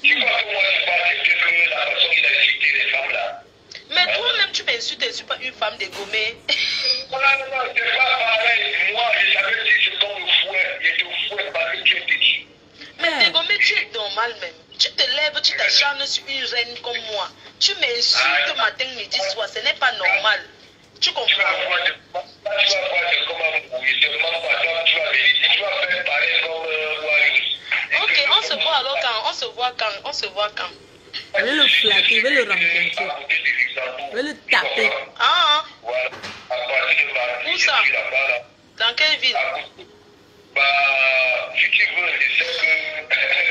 B: Tu crois que moi, je parle de que la personne qui a insulté les femmes là?
C: Mais toi-même, tu m'insultes, tu ne suis pas une femme dégommée.
B: Non, c'est pas pareil. Moi, je savais dire c'est comme le fouet. Je te fouette parce que tu es petit.
C: Mais dégommée, tu es normal même. Tu te lèves, tu t'acharnes sur une reine comme moi. Tu m'insultes matin, midi, soir. Ce n'est pas normal. Tu comprends?
B: Tu vas voir de comment vous pouvez. Je ne demande pas toi, tu vas venir. Tu vas faire pareil comme Warriors.
C: Ok, on se voit alors quand? On se voit quand? On se voit quand?
A: Je vais le flatter, je vais le rencontrer. Je vais le taper.
C: Ah,
B: Voilà. À partir de mardi,
C: Où
B: je
C: ça?
B: suis là-bas, là.
C: dans quelle ville?
B: Bah, si tu veux, je sais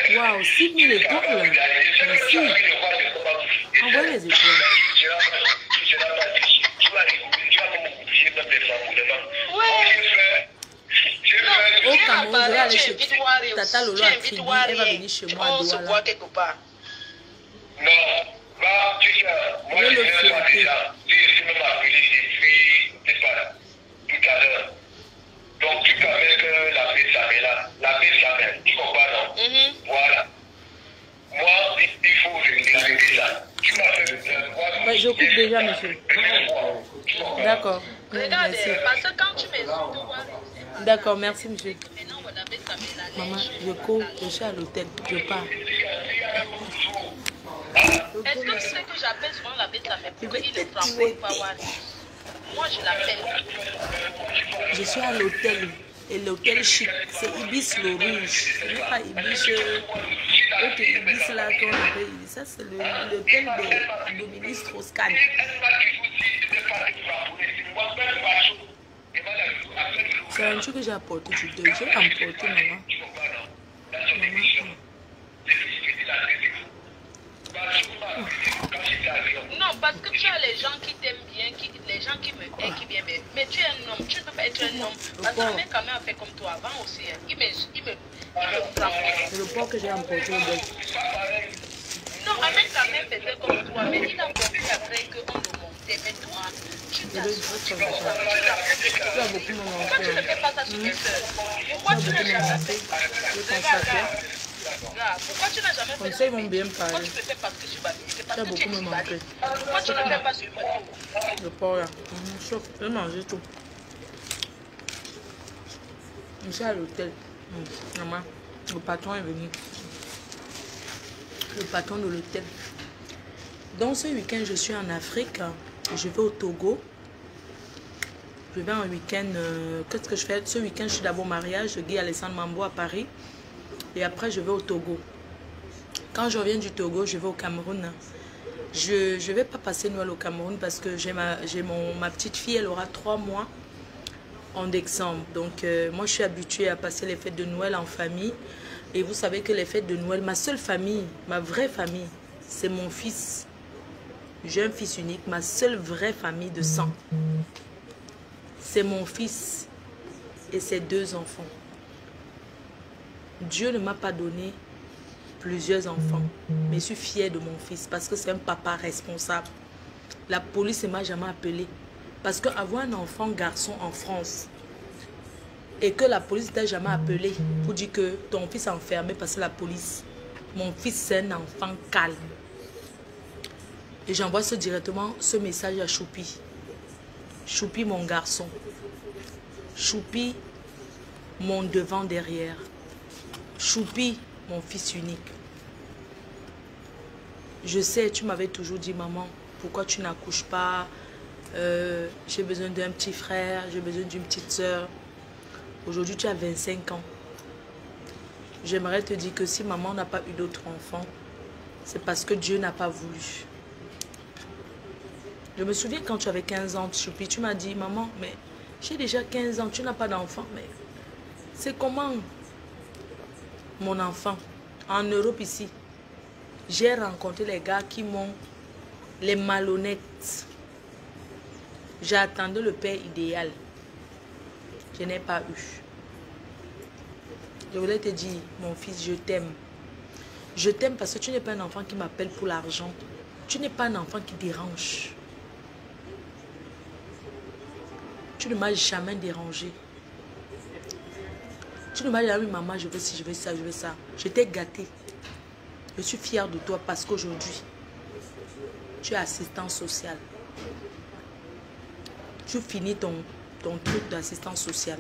B: que...
A: Waouh, 6 000 étoiles. Merci. Envoie les étoiles. Au Cameroun, je vais aller chez Tata Lolo à Tribi. Elle va venir chez moi à
C: On se
A: Douala.
C: voit quelque part.
B: Non, bah, tu sais, moi, je vais pas déjà. Tu sais même appelé depuis, c'est pas, tout à l'heure. Donc, tu peux avec la Bessamela. La Bessamela, tu comprends, non? Voilà. Moi, il faut regarder ça. Tu m'as fait...
A: Ouais, je coupe déjà, monsieur. D'accord.
C: Regarde,
A: Merci.
C: parce que quand tu m'insultes,
A: D'accord, merci, monsieur. Maman, je cours, je suis à l'hôtel, je pars.
C: est-ce que tu sais que j'appelle souvent la bête à mes pour qu'il ne prend pas Wari? Moi, je l'appelle.
A: Je suis à l'hôtel. Et l'hôtel chic, c'est Ibis le rouge. Ce n'est pas Ibis. L'autre Ibis là qu'on appelle Ibis. Ça, c'est l'hôtel de ministre Strauss-Kahn. C'est un truc que j'ai apporté. J'ai emporté, maman.
C: Non, parce que tu as les gens qui t'aiment bien, les gens qui me aiment, qui viennent, mais tu es un homme, tu ne peux pas être un homme. Parce que ma mère quand même a fait comme toi avant aussi. Hein. Il me prend.
A: C'est le porc que j'ai emporté au bœuf.
C: Non, ma mère quand même faisait comme toi, mais il a compris après qu'on le montait. Mais toi, tu t'assumes.
A: Tu as beaucoup mon
C: Pourquoi tu ne
A: enfant.
C: fais pas ça sur tes soeurs? Pourquoi tu n'as jamais fait pourquoi tu n'as jamais fait
A: Comme ça, ils vont bien
C: pourquoi
A: parler.
C: tu le fais parce que tu vas c'est parce
A: Ça a
C: que tu es
A: beaucoup me manqué.
C: pourquoi tu ne le fais pas sur moi?
A: Le porc là. Chauffe. Je vais manger tout. Je suis à l'hôtel. Maman, le patron est venu. Le patron de l'hôtel. Donc ce week-end, je suis en Afrique. Je vais au Togo. Je vais en week-end. Qu'est-ce que je fais? Ce week-end, je suis d'abord au mariage de Guy Alessandre Mambo à Paris. Et après, je vais au Togo. Quand je reviens du Togo, je vais au Cameroun. Je ne vais pas passer Noël au Cameroun parce que j'ai ma petite fille, elle aura 3 mois en décembre. Donc, moi, je suis habituée à passer les fêtes de Noël en famille. Et vous savez que les fêtes de Noël, ma seule famille, ma vraie famille, c'est mon fils. J'ai un fils unique, ma seule vraie famille de sang. C'est mon fils et ses 2 enfants. Dieu ne m'a pas donné plusieurs enfants, mais je suis fière de mon fils parce que c'est un papa responsable. La police ne m'a jamais appelé parce qu'avoir un enfant garçon en France et que la police ne t'a jamais appelé pour dire que ton fils est enfermé parce que la police, mon fils c'est un enfant calme. Et j'envoie directement ce message à Choupi. Choupi mon garçon. Choupi mon devant derrière. Choupi mon fils unique. Je sais, tu m'avais toujours dit, maman, pourquoi tu n'accouches pas? J'ai besoin d'un petit frère, j'ai besoin d'une petite soeur. Aujourd'hui, tu as 25 ans. J'aimerais te dire que si maman n'a pas eu d'autres enfants, c'est parce que Dieu n'a pas voulu. Je me souviens quand tu avais 15 ans, Choupi, tu m'as dit, maman, mais j'ai déjà 15 ans, tu n'as pas d'enfant. Mais c'est comment, mon enfant, en Europe ici, j'ai rencontré les gars qui m'ont, les malhonnêtes. J'ai attendu le père idéal. Je n'ai pas eu. Je voulais te dire, mon fils, je t'aime. Je t'aime parce que tu n'es pas un enfant qui m'appelle pour l'argent. Tu n'es pas un enfant qui dérange. Tu ne m'as jamais dérangé. Tu ne m'as jamais dit, maman, je veux ci, je veux ça, je veux ça. Je t'ai gâté. Je suis fière de toi parce qu'aujourd'hui, tu es assistant social. Tu finis ton truc d'assistant social.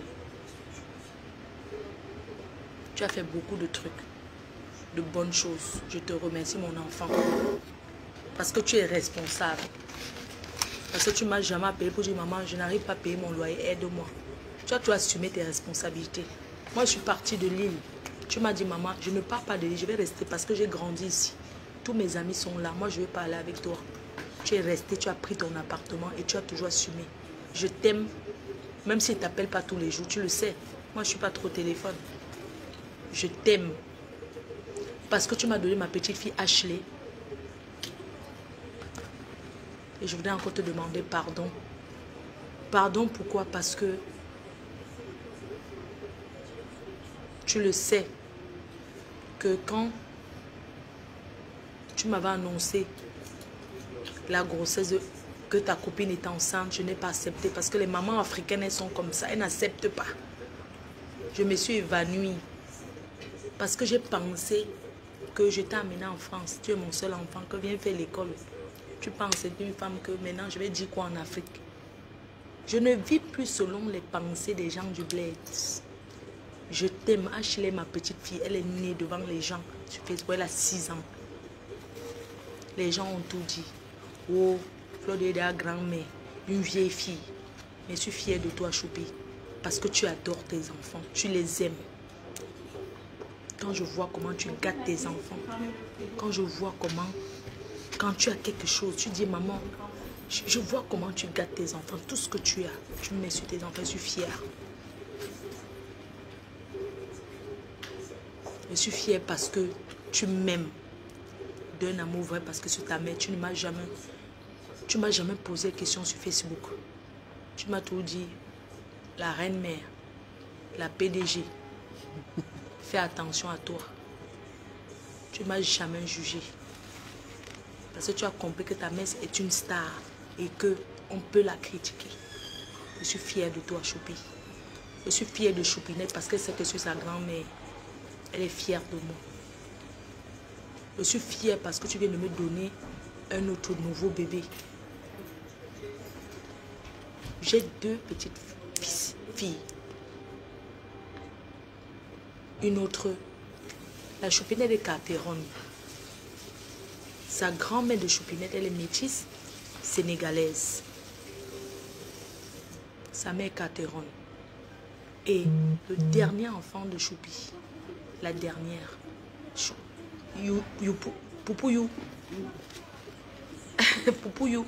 A: Tu as fait beaucoup de trucs, de bonnes choses. Je te remercie, mon enfant. Parce que tu es responsable. Parce que tu ne m'as jamais appelé pour dire, maman, je n'arrive pas à payer mon loyer, aide-moi. Tu as assumé tes responsabilités. Moi, je suis partie de l'île. Tu m'as dit, maman, je ne pars pas de l'île, je vais rester parce que j'ai grandi ici. Tous mes amis sont là. Moi, je vais parler avec toi. Tu es resté, tu as pris ton appartement et tu as toujours assumé. Je t'aime, même s'il ne t'appelle pas tous les jours, tu le sais. Moi, je ne suis pas trop au téléphone. Je t'aime. Parce que tu m'as donné ma petite fille Ashley. Et je voudrais encore te demander pardon. Pardon pourquoi? Parce que tu le sais que quand tu m'avais annoncé la grossesse, que ta copine était enceinte, je n'ai pas accepté. Parce que les mamans africaines, elles sont comme ça, elles n'acceptent pas. Je me suis évanouie. Parce que j'ai pensé que je t'ai amené en France. Tu es mon seul enfant, que viens faire l'école. Tu penses d'une femme que maintenant je vais dire quoi en Afrique? Je ne vis plus selon les pensées des gens du bled. Je t'aime. Ashley, ma petite fille, elle est née devant les gens sur Facebook. Elle a 6 ans. Les gens ont tout dit. Oh, Florida, grand-mère, une vieille fille. Mais je suis fière de toi, Choupi. Parce que tu adores tes enfants. Tu les aimes. Quand je vois comment tu gâtes tes enfants. Quand je vois comment... Quand tu as quelque chose, tu dis, maman, je vois comment tu gâtes tes enfants. Tout ce que tu as, tu mets sur tes enfants, je suis fière. Je suis fière parce que tu m'aimes d'un amour vrai, parce que sur ta mère, tu ne m'as jamais Tu ne m'as jamais posé de questions sur Facebook. Tu m'as tout dit. La reine-mère, la PDG, fais attention à toi. Tu ne m'as jamais jugé. Parce que tu as compris que ta mère est une star et qu'on peut la critiquer. Je suis fière de toi, Choupi. Je suis fière de Choupinette parce qu'elle sait que je suis sa grand-mère. Elle est fière de moi. Je suis fière parce que tu viens de me donner un autre nouveau bébé. J'ai 2 petites filles. Une autre, la Choupinette est Cateronne. Sa grand-mère de Choupinette, elle est métisse sénégalaise. Sa mère est Cateronne. Et le dernier enfant de Choupi, la dernière, Poupou Poupou.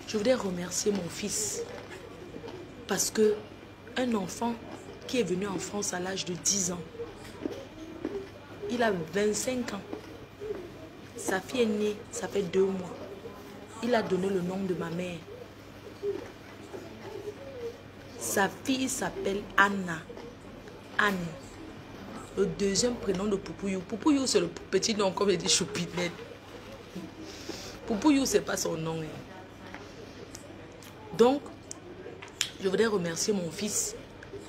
A: Je voudrais remercier mon fils parce que un enfant qui est venu en France à l'âge de 10 ans, il a 25 ans. Sa fille est née, ça fait 2 mois. Il a donné le nom de ma mère. Sa fille s'appelle Anna. Anne. Le deuxième prénom de Poupouyou. Poupouyou, c'est le petit nom, comme il dit Choupinette. Poupouyou, c'est pas son nom. Donc, je voudrais remercier mon fils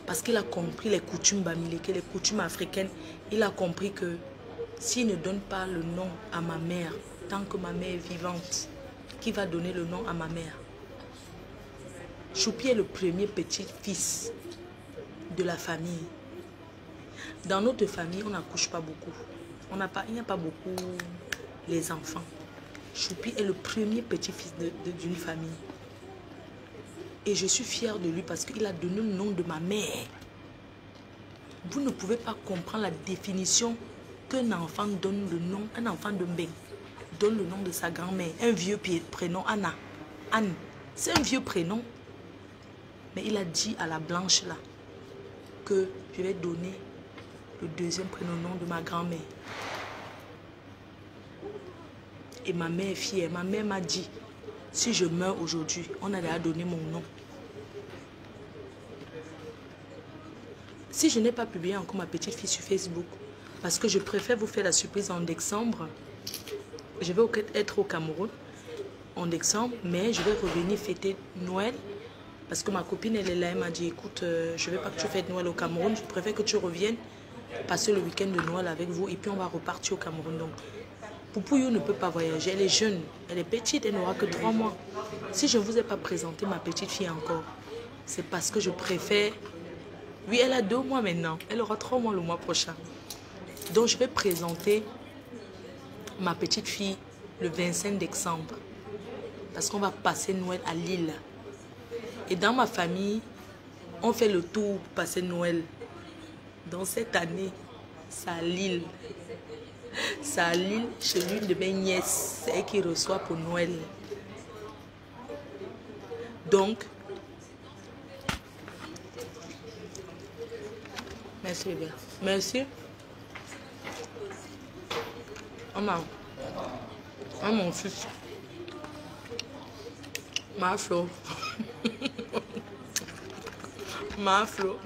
A: parce qu'il a compris les coutumes bamileke, les coutumes africaines. Il a compris que s'il ne donne pas le nom à ma mère, tant que ma mère est vivante, qui va donner le nom à ma mère? Choupi est le premier petit-fils de la famille. Dans notre famille, on n'accouche pas beaucoup. Il n'y a pas beaucoup les enfants. Choupi est le premier petit-fils d'une famille. Et je suis fière de lui parce qu'il a donné le nom de ma mère. Vous ne pouvez pas comprendre la définition qu'un enfant donne le nom, un enfant de Mbeng donne le nom de sa grand-mère. Un vieux prénom, Anna. Anne, c'est un vieux prénom. Mais il a dit à la blanche là que je vais donner le deuxième prénom de ma grand-mère. Et ma mère est fière. Ma mère m'a dit, si je meurs aujourd'hui, on a déjà donné mon nom. Si je n'ai pas publié encore ma petite fille sur Facebook, parce que je préfère vous faire la surprise en décembre, je vais être au Cameroun en décembre, mais je vais revenir fêter Noël. Parce que ma copine, elle est là, elle m'a dit, écoute, je ne veux pas que tu fêtes Noël au Cameroun, je préfère que tu reviennes passer le week-end de Noël avec vous et puis on va repartir au Cameroun. Donc, Poupouyou ne peut pas voyager, elle est jeune, elle est petite, elle n'aura que 3 mois. Si je ne vous ai pas présenté ma petite fille encore, c'est parce que je préfère... Oui, elle a 2 mois maintenant, elle aura 3 mois le mois prochain. Donc, je vais présenter ma petite fille le 25 décembre parce qu'on va passer Noël à Lille. Et dans ma famille, on fait le tour pour passer Noël. Donc cette année, c'est à Lille. C'est à Lille, chez l'une de mes nièces. C'est elle qui reçoit pour Noël. Donc, merci bien. Merci. Mon fils. Ma Flo. Ma Flo.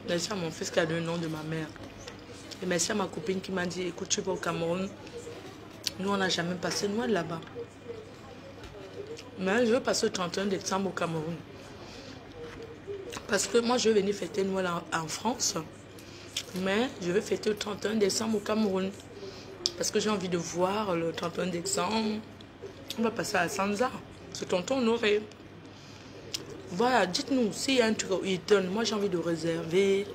A: Merci à mon fils qui a donné le nom de ma mère. Et merci à ma copine qui m'a dit, écoute, tu vas au Cameroun. Nous, on n'a jamais passé Noël là-bas. Mais je veux passer le 31 décembre au Cameroun. Parce que moi, je vais venir fêter Noël en France. Mais je vais fêter le 31 décembre au Cameroun. Parce que j'ai envie de voir le 31 décembre. On va passer à Sanza. C'est tonton Honoré. Voilà, dites-nous s'il y a un truc où il donne. Moi, j'ai envie de réserver.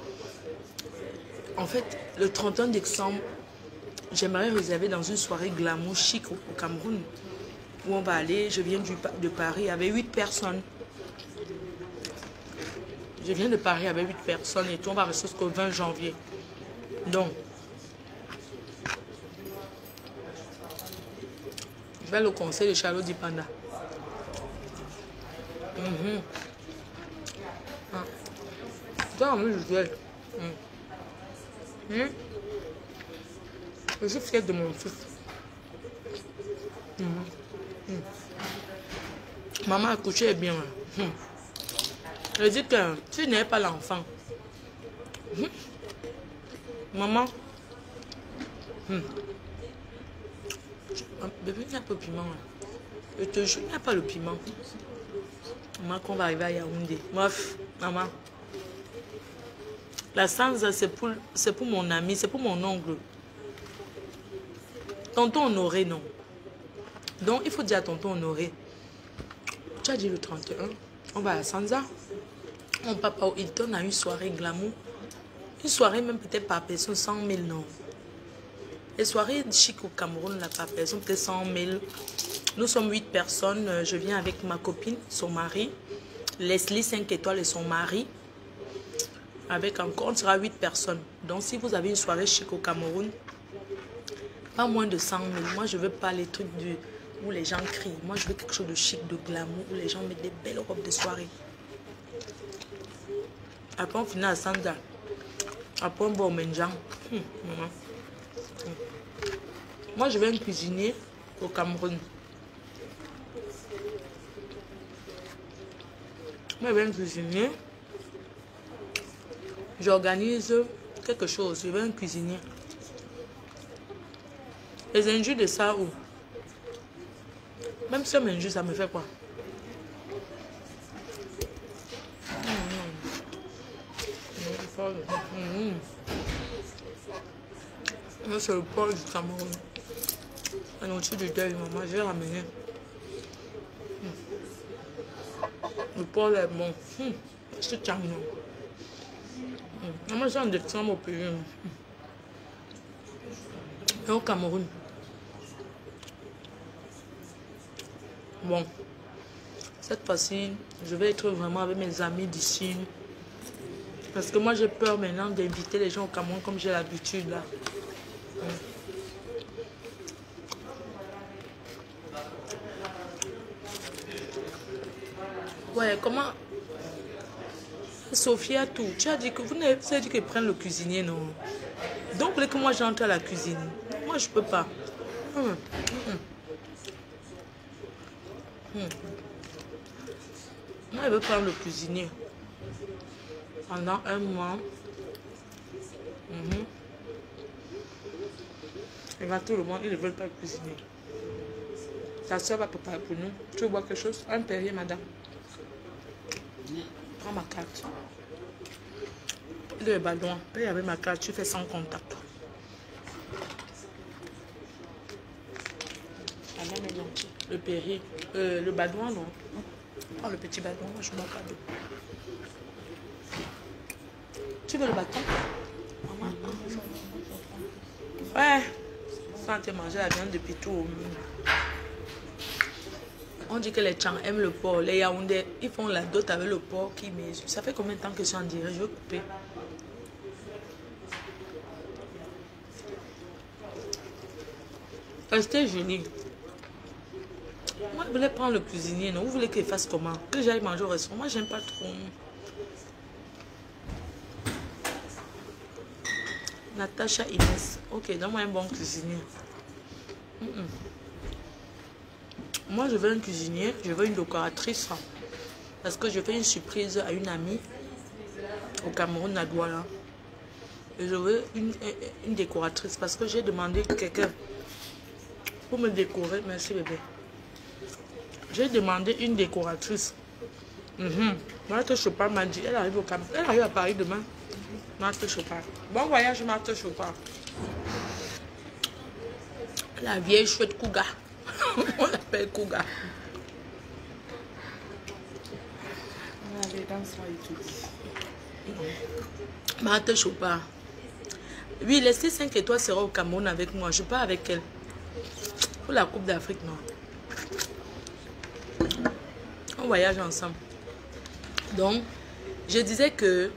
A: En fait, le 31 décembre, j'aimerais réserver dans une soirée glamour chic au Cameroun. Où on va aller. Je viens de Paris avec 8 personnes. Je viens de Paris avec 8 personnes et tout. On va rester jusqu'au 20 janvier. Donc, je vais au conseil de Charlotte Dipanda. Je suis fière de mon fils. Maman a couché bien. Je dis que tu n'es pas l'enfant. Maman. Bébé, il n'y a pas de piment. Je te jure, il n'y a pas le piment. Maman, qu'on va arriver à Yaoundé. Bref, maman. La sansa, c'est pour mon ami, c'est pour mon oncle. Tonton Honoré, non. Donc, il faut dire à tonton Honoré. Tu as dit le 31. On va à Sansa. Mon papa au Hilton a une soirée glamour. Une soirée même peut-être par personne 100 000, non. Les soirées chic au Cameroun, là, par personne peut-être 100 000. Nous sommes 8 personnes. Je viens avec ma copine, son mari. Leslie 5 étoiles et son mari. Avec encore, on sera 8 personnes. Donc si vous avez une soirée chic au Cameroun, pas moins de 100 000. Moi, je veux pas les trucs où les gens crient. Moi, je veux quelque chose de chic, de glamour, où les gens mettent des belles robes de soirée. Après, on finit à Sanda. Après, on va au Menjan. Moi, je vais un cuisinier au Cameroun. Moi, je vais un cuisinier. J'organise quelque chose. Je veux un cuisinier. Les injures de ça où? Même si on m'injure, ça me fait quoi? C'est le porc du Cameroun. La nourriture du deuil, maman, je vais ramener. Le porc est bon. C'est tchang. Maman, j'ai un décembre au pays. Et au Cameroun. Bon. Cette fois-ci, je vais être vraiment avec mes amis d'ici. Parce que moi, j'ai peur maintenant d'inviter les gens au Cameroun comme j'ai l'habitude là. Ouais, comment... Sophia, tout. Tu as dit que vous avez dit qu'ils prennent le cuisinier, non? Donc, vous voulez que moi j'entre à la cuisine? Moi, je peux pas. Moi, je veux prendre le cuisinier. Pendant un mois. Et va tout le monde, ils ne veulent pas cuisiner. Ta soeur va préparer pour nous. Tu veux boire quelque chose? Un Perrier, madame. Prends ma carte. Le ballon. Paye avec ma carte, tu fais sans contact. Le Perrier. Le badouin, non? Prends le petit badouin, moi je ne bois pas d'eau. Tu veux le bâton? Ouais. Quand tu manges la viande depuis tout au monde. On dit que les Tchang aiment le porc. Les Yaoundés, ils font la dot avec le porc qui mesure. Ça fait combien de temps que je suis en direct? Je vais couper. Restez joli. Moi, je voulais prendre le cuisinier. Non? Vous voulez qu'il fasse comment? Que j'aille manger au restaurant? Moi, j'aime pas trop. Natacha Inès. Ok, donne-moi un bon cuisinier. Moi, je veux un cuisinier. Je veux une décoratrice. Parce que je fais une surprise à une amie au Cameroun, à Douala. Et je veux une décoratrice. Parce que j'ai demandé quelqu'un pour me décorer. Merci, bébé. J'ai demandé une décoratrice. Marthe Chopard m'a dit, elle arrive au Cameroun. Elle arrive à Paris demain. Marthe Chopard. Bon voyage, Marthe Chopard. La vieille chouette Kouga. On l'appelle Kouga. Marthe Chopard. Oui, laissez 5 étoiles sera au Cameroun avec moi. Je pars avec elle. Pour la Coupe d'Afrique, non. On voyage ensemble. Donc, je disais que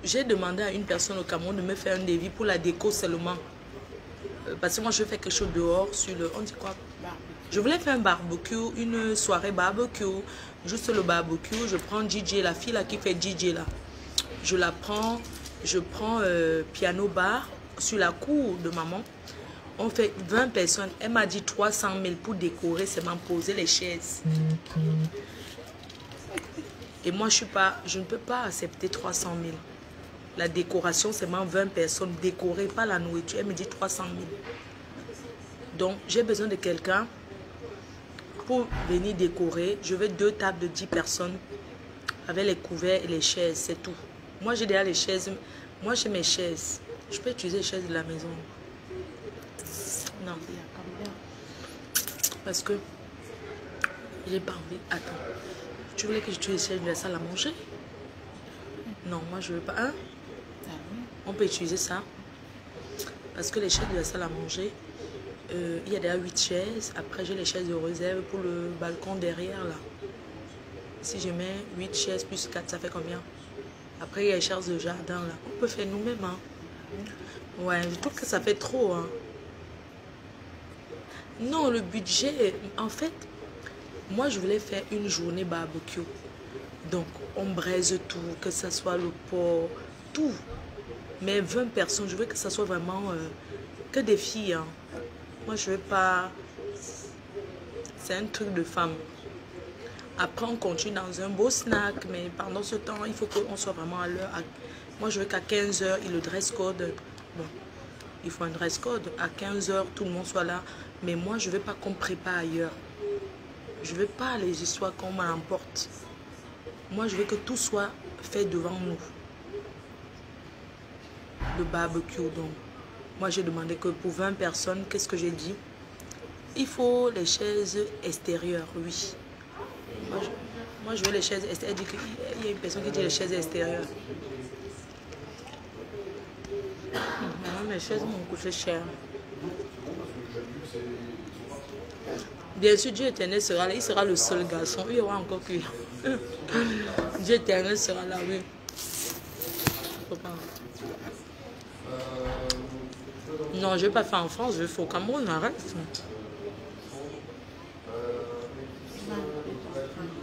A: j'ai demandé à une personne au Cameroun de me faire un devis pour la déco seulement. Parce que moi, je fais quelque chose dehors sur le... On dit quoi? Je voulais faire un barbecue, une soirée barbecue. Juste le barbecue, je prends DJ, la fille là qui fait DJ là. Je la prends, je prends piano bar sur la cour de maman. On fait 20 personnes. Elle m'a dit 300 000 pour décorer, seulement poser les chaises. Et moi, je ne peux pas accepter 300 000. La décoration, seulement 20 personnes. Décorer, pas la nourriture. Elle me dit 300 000. Donc, j'ai besoin de quelqu'un pour venir décorer. Je veux 2 tables de 10 personnes avec les couverts et les chaises, c'est tout. Moi, j'ai déjà les chaises. Moi, j'ai mes chaises. Je peux utiliser les chaises de la maison. Non, il y a combien? Parce que j'ai pas envie. Attends. Tu voulais que j'utilise les chaises de la salle à manger? Non, moi, je veux pas. Hein? On peut utiliser ça. Parce que les chaises de la salle à manger, il y a déjà 8 chaises. Après, j'ai les chaises de réserve pour le balcon derrière, là. Si je mets 8 chaises plus 4, ça fait combien? Après, il y a les chaises de jardin, là. On peut faire nous-mêmes, hein. Ouais, je trouve que ça fait trop, hein. Non, le budget, en fait, moi, je voulais faire une journée barbecue. Donc, on braise tout, que ce soit le porc, tout. Mais 20 personnes, je veux que ça soit vraiment que des filles, hein. Moi, je veux pas... C'est un truc de femme. Après, on continue dans un beau snack, mais pendant ce temps, il faut qu'on soit vraiment à l'heure. Moi, je veux qu'à 15 h, il y ait le dress code. Bon, il faut un dress code. À 15 h, tout le monde soit là. Mais moi, je ne veux pas qu'on prépare ailleurs. Je ne veux pas les histoires qu'on m'emporte. Moi, je veux que tout soit fait devant nous. Le barbecue, donc. Moi, j'ai demandé que pour 20 personnes, qu'est-ce que j'ai dit? Il faut les chaises extérieures, oui. Moi, je veux les chaises extérieures. Il y a une personne qui dit les chaises extérieures. Maintenant, mes chaises m'ont coûté cher. Bien sûr, Dieu éternel sera là. Il sera le seul garçon. Il y aura encore que... Dieu éternel sera là, oui. Non, je ne vais pas faire en France. Je vais faire au Cameroun. Arrête.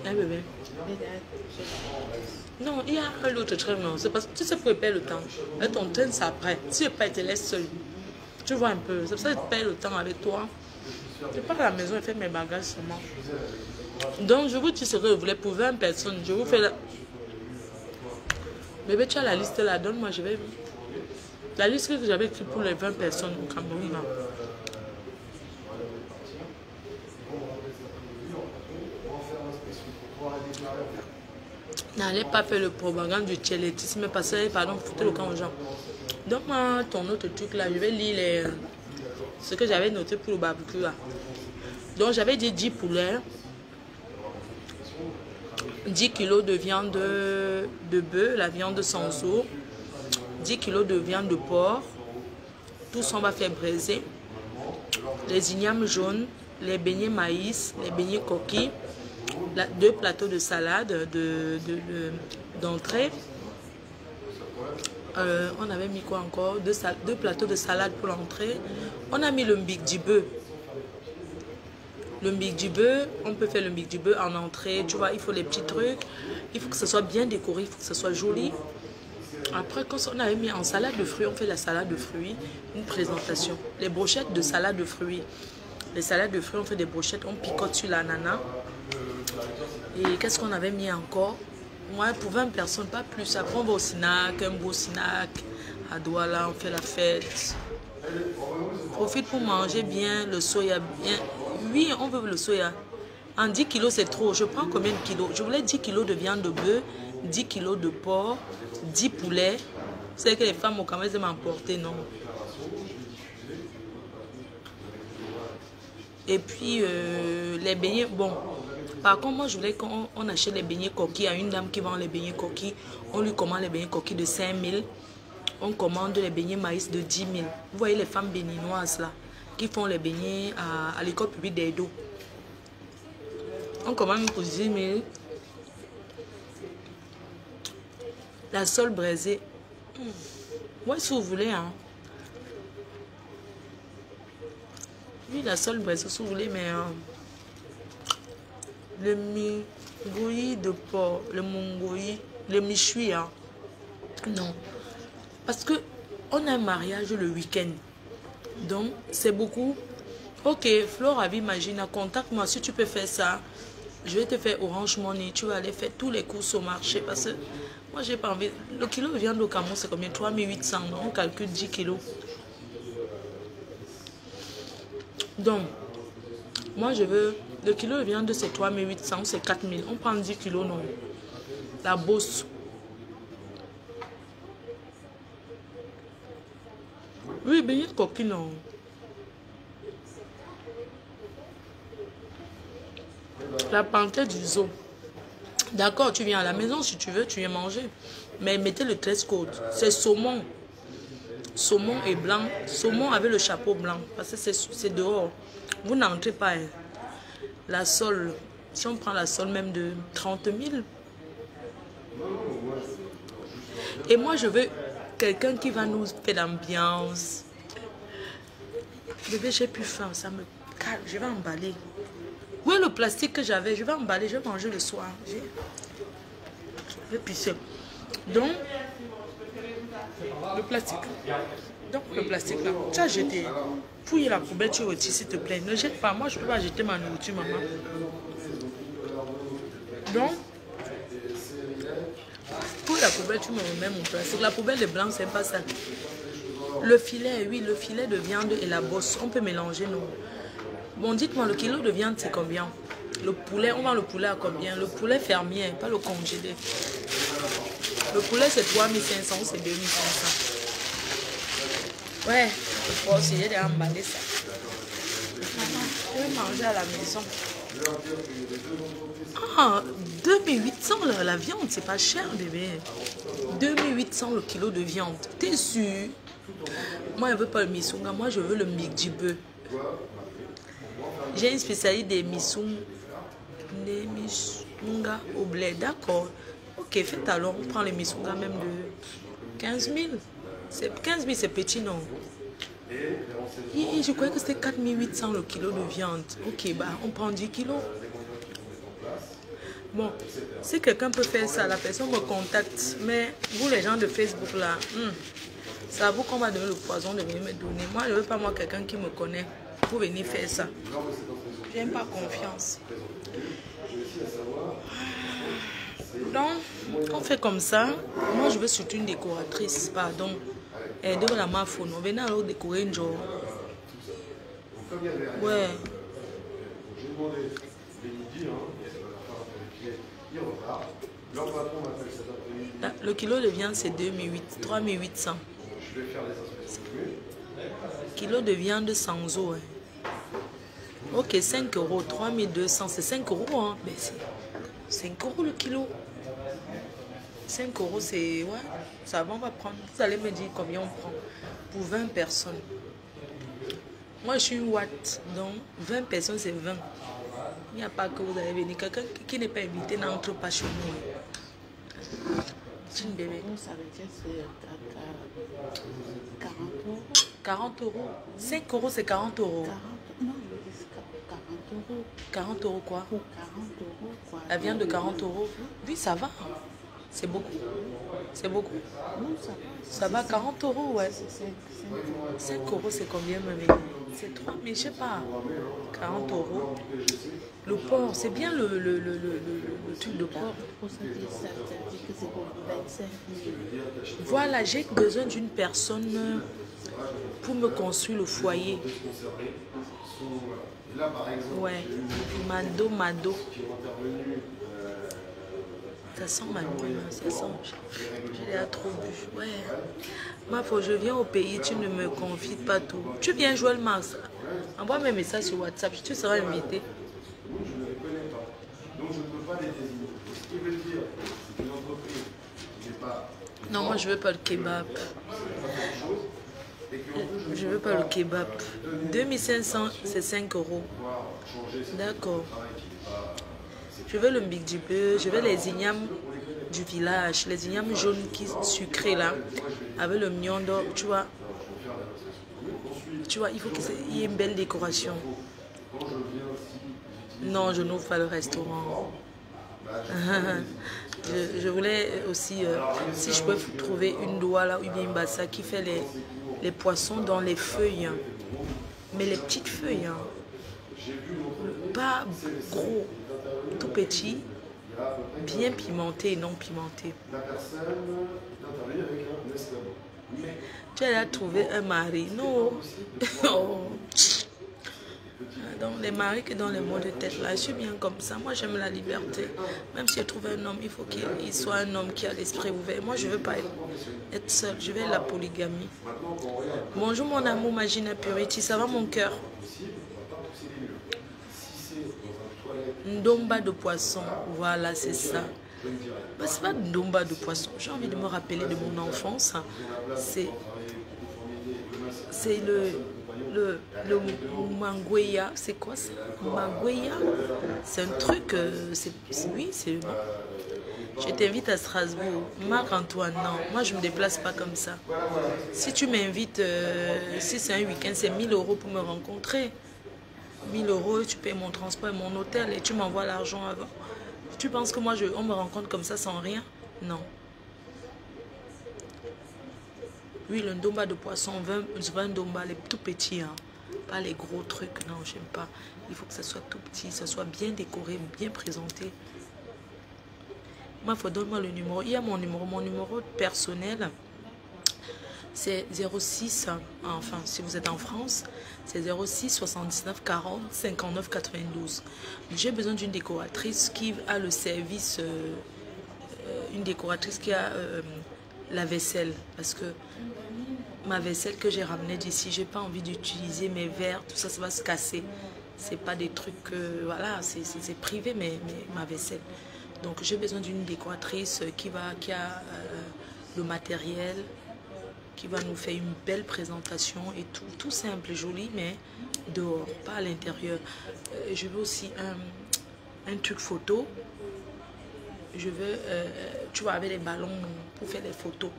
A: Un bébé. Non, il y a l'autre train, non. C'est parce que tu sais pour perdre le temps. Et ton train, c'est après. Si je ne te laisse seul. Tu vois un peu. C'est pour ça que je perds le temps avec toi. Je pars à la maison et fais mes bagages seulement. Donc, je vous dis ce que je voulais pour 20 personnes. Je vous fais la... Bébé, tu as la liste là. Donne-moi, je vais... La liste que j'avais écrite pour les 20 personnes au Cameroun. N'allez pas faire le propagande du tchélétisme, parce que, pardon, foutez le camp aux gens. Donne-moi ton autre truc là, je vais lire ce que j'avais noté pour le barbecue là. Donc j'avais dit 10 poulets, 10 kilos de viande de bœuf, la viande sans eau, 10 kilos de viande de porc, tout ça on va faire braiser, les ignames jaunes, les beignets maïs, les beignets coquilles, 2 plateaux de salade d'entrée. On avait mis quoi encore? 2 plateaux de salade pour l'entrée. On a mis le mbic du bœuf. Le mbic du bœuf, on peut faire le mbic du bœuf en entrée. Tu vois, il faut les petits trucs. Il faut que ce soit bien décoré, il faut que ce soit joli. Après, quand on avait mis en salade de fruits, on fait la salade de fruits, une présentation. Les brochettes de salade de fruits. Les salades de fruits, on fait des brochettes, on picote sur l'ananas. Et qu'est-ce qu'on avait mis encore? Moi, pour 20 personnes, pas plus. Après, on va au snack, un beau snack. À Douala, on fait la fête. Profite pour manger bien, le soya bien. Oui, on veut le soya. En 10 kilos, c'est trop. Je prends combien de kilos? Je voulais 10 kilos de viande de bœuf, 10 kilos de porc, 10 poulets. C'est que les femmes au Cameroun, elles aiment emporter, non? Et puis, les beignets, bon. Par contre, moi, je voulais qu'on achète les beignets coquilles à une dame qui vend les beignets coquilles. On lui commande les beignets coquilles de 5 000. On commande les beignets maïs de 10 000. Vous voyez les femmes béninoises, là, qui font les beignets à l'école publique d'Edo. On commande pour 10 000. La sole braisée. Ouais, si vous voulez, hein. Oui, la sole braisée, si vous voulez, mais... le mingouï de porc, le mongouï, le michui, hein. Non. Parce que on a un mariage le week-end. Donc, c'est beaucoup. Ok, Flora, imagine, contacte-moi si tu peux faire ça. Je vais te faire Orange Money. Tu vas aller faire tous les courses au marché parce que moi, j'ai pas envie. Le kilo de viande au Cameroun, c'est combien? 3800. On calcule 10 kilos. Donc, moi, je veux. Le kilo de viande, c'est 3800, c'est 4000. On prend 10 kilos, non? La bosse. Oui, mais il y a une coquille, non? La panthère du zoo. D'accord, tu viens à la maison si tu veux, tu viens manger. Mais mettez le dress code. C'est saumon. Saumon et blanc. Saumon avec le chapeau blanc. Parce que c'est dehors. Vous n'entrez pas. Hein. La sole. Si on prend la sole même de 30 000. Et moi, je veux quelqu'un qui va nous faire l'ambiance. Bébé, j'ai plus faim. Ça me calme. Je vais emballer. Où est le plastique que j'avais? Je vais emballer. Je vais manger le soir. Je vais pisser. Donc, le plastique. Donc, le plastique là. Tu as jeté. Fouille la poubelle, tu retires, s'il te plaît. Ne jette pas. Moi, je ne peux pas jeter ma nourriture, maman. Donc, pour la poubelle, tu me remets mon plastique. La poubelle est blanche, c'est pas ça. Le filet, oui, le filet de viande et la bosse, on peut mélanger, non? Bon, dites-moi, le kilo de viande, c'est combien? Le poulet, on vend le poulet à combien? Le poulet fermier, pas le congelé. Le poulet, c'est 3500, c'est 2500. Ouais, je pense qu'il y a emballé ça. Je vais manger à la maison. Ah, 2800 la viande, c'est pas cher, bébé. 2800 le kilo de viande. T'es sûr? Moi, je veux pas le misunga, moi, je veux le migdibeu. J'ai une spécialité des misunga au blé, d'accord. Ok, faites alors, on prend les misunga même de 15 000. 15 000, c'est petit, non? Je croyais que c'était 4800 le kilo de viande. Ok, bah, on prend 10 kilos. Bon, si quelqu'un peut faire ça, la personne me contacte. Mais vous, les gens de Facebook, là, c'est à vous qu'on va donner le poison de venir me donner. Moi, je ne veux pas, moi, quelqu'un qui me connaît pour venir faire ça. Je n'ai pas confiance. Donc, on fait comme ça. Moi, je veux surtout une décoratrice, pardon. Et de la mafone. On venait alors décorer une jour. Ouais. Le kilo de viande, c'est 3800. Kilo de viande sans eau. Hein. Ok, 5 euros, 3200, c'est 5 euros. Hein. Mais c'est 5 euros le kilo. 5 euros, c'est... Ouais, ça va, on va prendre. Vous allez me dire combien on prend pour 20 personnes. Moi, je suis une Watt, donc 20 personnes, c'est 20. Il n'y a pas que vous allez venir. Quelqu'un qui n'est pas invité n'entre pas chez nous. C'est une bébé.
D: Nous, ça retient, c'est 40 euros.
A: 40 euros. 5 euros, c'est 40 euros.
D: 40, non, je dis 40 euros.
A: 40 euros quoi?
D: 40 euros quoi.
A: La viande de 40 euros. Oui, ça va. C'est beaucoup. C'est beaucoup.
D: Non, ça va.
A: Ça va, 40 euros, ouais. 5 euros, c'est combien, mamie? C'est 3, mais je sais pas. 40 euros. Le porc, c'est bien le truc de porc. Voilà, j'ai besoin d'une personne pour me construire le foyer. Ouais, Mado. Ça sent mal, ça sent. J'ai trop bu. Ouais. Ma foi, je viens au pays, tu ne me confies pas tout. Tu viens jouer le Mars. Envoie mes messages sur WhatsApp, tu seras invité. Non, moi je veux pas le kebab. Je veux pas le kebab. 2500, c'est 5 euros. D'accord. Je veux le migdibeu, je veux les ignames du village, les ignames jaunes qui sucrés là, avec le mignon, tu vois. Tu vois, il faut qu'il y ait une belle décoration. Non, je n'ouvre pas le restaurant. Je voulais aussi, si je peux trouver une doua là, ou bien une bassa qui fait les poissons dans les feuilles. Mais les petites feuilles, hein, pas gros, tout petit, bien pimenté et non pimenté. Tu as trouvé un mari? Non. Oh. Donc les maris qui dans les mots de tête là, je suis bien comme ça. Moi j'aime la liberté. Même si je trouve un homme, il faut qu'il soit un homme qui a l'esprit ouvert. Moi je veux pas être seule, je veux la polygamie. Bonjour mon amour, Magina Purity, ça va mon cœur? Ndomba de poisson, voilà c'est ça. Bah, c'est pas ndomba de poisson, j'ai envie de me rappeler de mon enfance. C'est le mangueya, c'est quoi ça? Mangueya, c'est un truc, oui, c'est bon. Je t'invite à Strasbourg. Marc-Antoine, non, moi je me déplace pas comme ça. Si tu m'invites, si c'est un week-end, c'est 1000 € pour me rencontrer. 1000 €, tu payes mon transport et mon hôtel et tu m'envoies l'argent avant. Tu penses que moi, on me rencontre comme ça sans rien? Non. Oui, le ndomba de poisson, 20 ndomba, les tout petits, hein. Pas les gros trucs, non, j'aime pas. Il faut que ça soit tout petit, ça soit bien décoré, bien présenté. Moi, il faut donner-moi le numéro. Il y a mon numéro personnel. C'est 06, enfin, si vous êtes en France, c'est 06 79 40 59 92. J'ai besoin d'une décoratrice qui a le service, une décoratrice qui a la vaisselle. Parce que ma vaisselle que j'ai ramenée d'ici, j'ai pas envie d'utiliser mes verres, tout ça, ça va se casser. C'est pas des trucs, voilà, c'est privé, mais ma vaisselle. Donc j'ai besoin d'une décoratrice qui a le matériel, qui va nous faire une belle présentation et tout simple, joli, mais dehors, pas à l'intérieur. Je veux aussi un truc photo. Je veux, tu vois, avec les ballons pour faire des photos.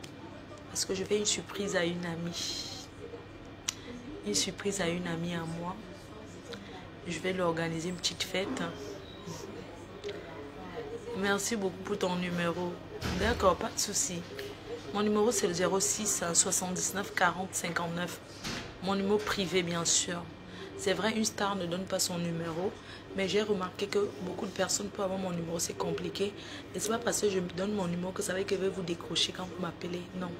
A: Parce que je fais une surprise à une amie. Une surprise à une amie à moi. Je vais lui organiser une petite fête. Merci beaucoup pour ton numéro. D'accord, pas de souci. Mon numéro c'est le 06 79 40 59. Mon numéro privé bien sûr. C'est vrai, une star ne donne pas son numéro. Mais j'ai remarqué que beaucoup de personnes peuvent avoir mon numéro, c'est compliqué. Et c'est pas parce que je me donne mon numéro que ça veut dire que je vais vous décrocher quand vous m'appelez. Non.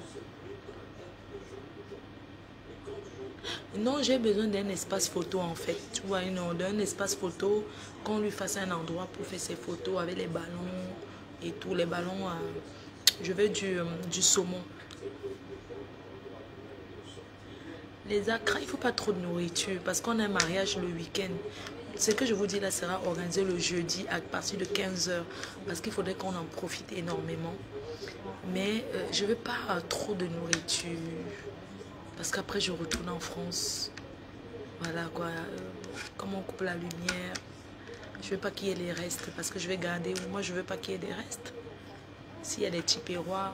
A: Non, j'ai besoin d'un espace photo en fait. Tu vois, d'un espace photo, qu'on lui fasse un endroit pour faire ses photos avec les ballons et tous les ballons. Je veux du saumon. Les acras, il ne faut pas trop de nourriture parce qu'on a un mariage le week-end. Ce que je vous dis là sera organisé le jeudi à partir de 15 h parce qu'il faudrait qu'on en profite énormément. Mais je ne veux pas trop de nourriture parce qu'après je retourne en France. Voilà quoi, comme on coupe la lumière. Je ne veux pas qu'il y ait les restes parce que je vais garder. Moi je ne veux pas qu'il y ait des restes. S'il y a des petits perroirs.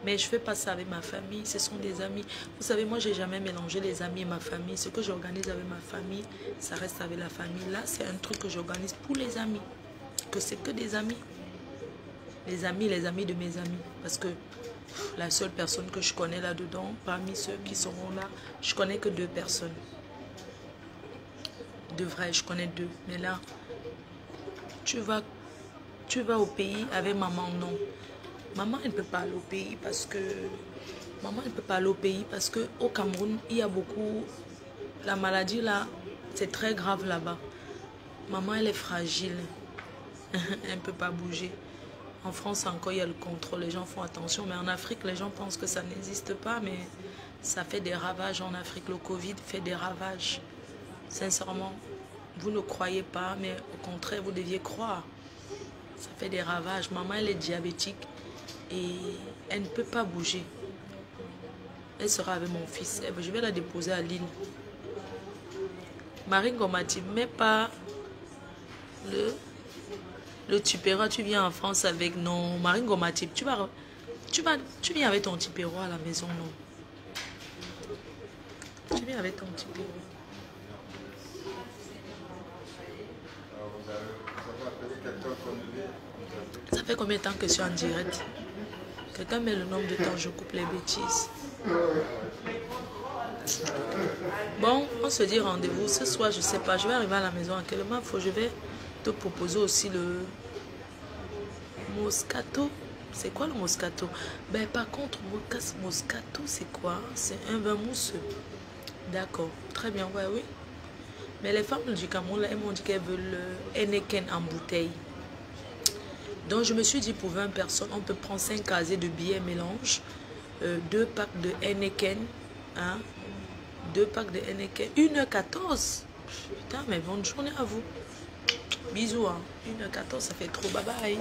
A: Mais je ne fais pas ça avec ma famille, ce sont des amis. Vous savez, moi, je n'ai jamais mélangé les amis et ma famille. Ce que j'organise avec ma famille, ça reste avec la famille. Là, c'est un truc que j'organise pour les amis. Que c'est que des amis. Les amis de mes amis. Parce que la seule personne que je connais là-dedans, parmi ceux qui seront là, je connais que 2 personnes. De vrai, je connais 2. Mais là, tu vas au pays avec maman, non. Maman, elle ne peut pas aller au pays parce que... Maman, elle ne peut pas aller au pays parce qu'au Cameroun, il y a beaucoup... La maladie, là, c'est très grave là-bas. Maman, elle est fragile. Elle ne peut pas bouger. En France, encore, il y a le contrôle. Les gens font attention. Mais en Afrique, les gens pensent que ça n'existe pas. Mais ça fait des ravages en Afrique. Le Covid fait des ravages. Sincèrement, vous ne croyez pas. Mais au contraire, vous deviez croire. Ça fait des ravages. Maman, elle est diabétique. Et elle ne peut pas bouger. Elle sera avec mon fils. Je vais la déposer à Lille. Marine Gomati, mais pas le tupéroir. Tu viens en France avec... Non, Marine Gomati, tu viens avec ton tupéroir à la maison, non? Tu viens avec ton tupéroir. Ça fait combien de temps que je suis en direct? Quelqu'un met le nombre de temps, je coupe les bêtises. Bon, on se dit rendez-vous ce soir, je sais pas. Je vais arriver à la maison à quel moment je vais te proposer aussi le Moscato. C'est quoi le Moscato? Ben par contre, Moscato, c'est quoi? C'est un vin mousseux. D'accord, très bien, ouais, oui. Mais les femmes du Cameroun, là, elles m'ont dit qu'elles veulent Heineken en bouteille. Donc je me suis dit pour 20 personnes, on peut prendre 5 casiers de billets mélange, 2 packs de Heineken, hein, 2 packs de Heineken, 1h14. Putain, mais bonne journée à vous. Bisous, hein. 1h14, ça fait trop, bye bye.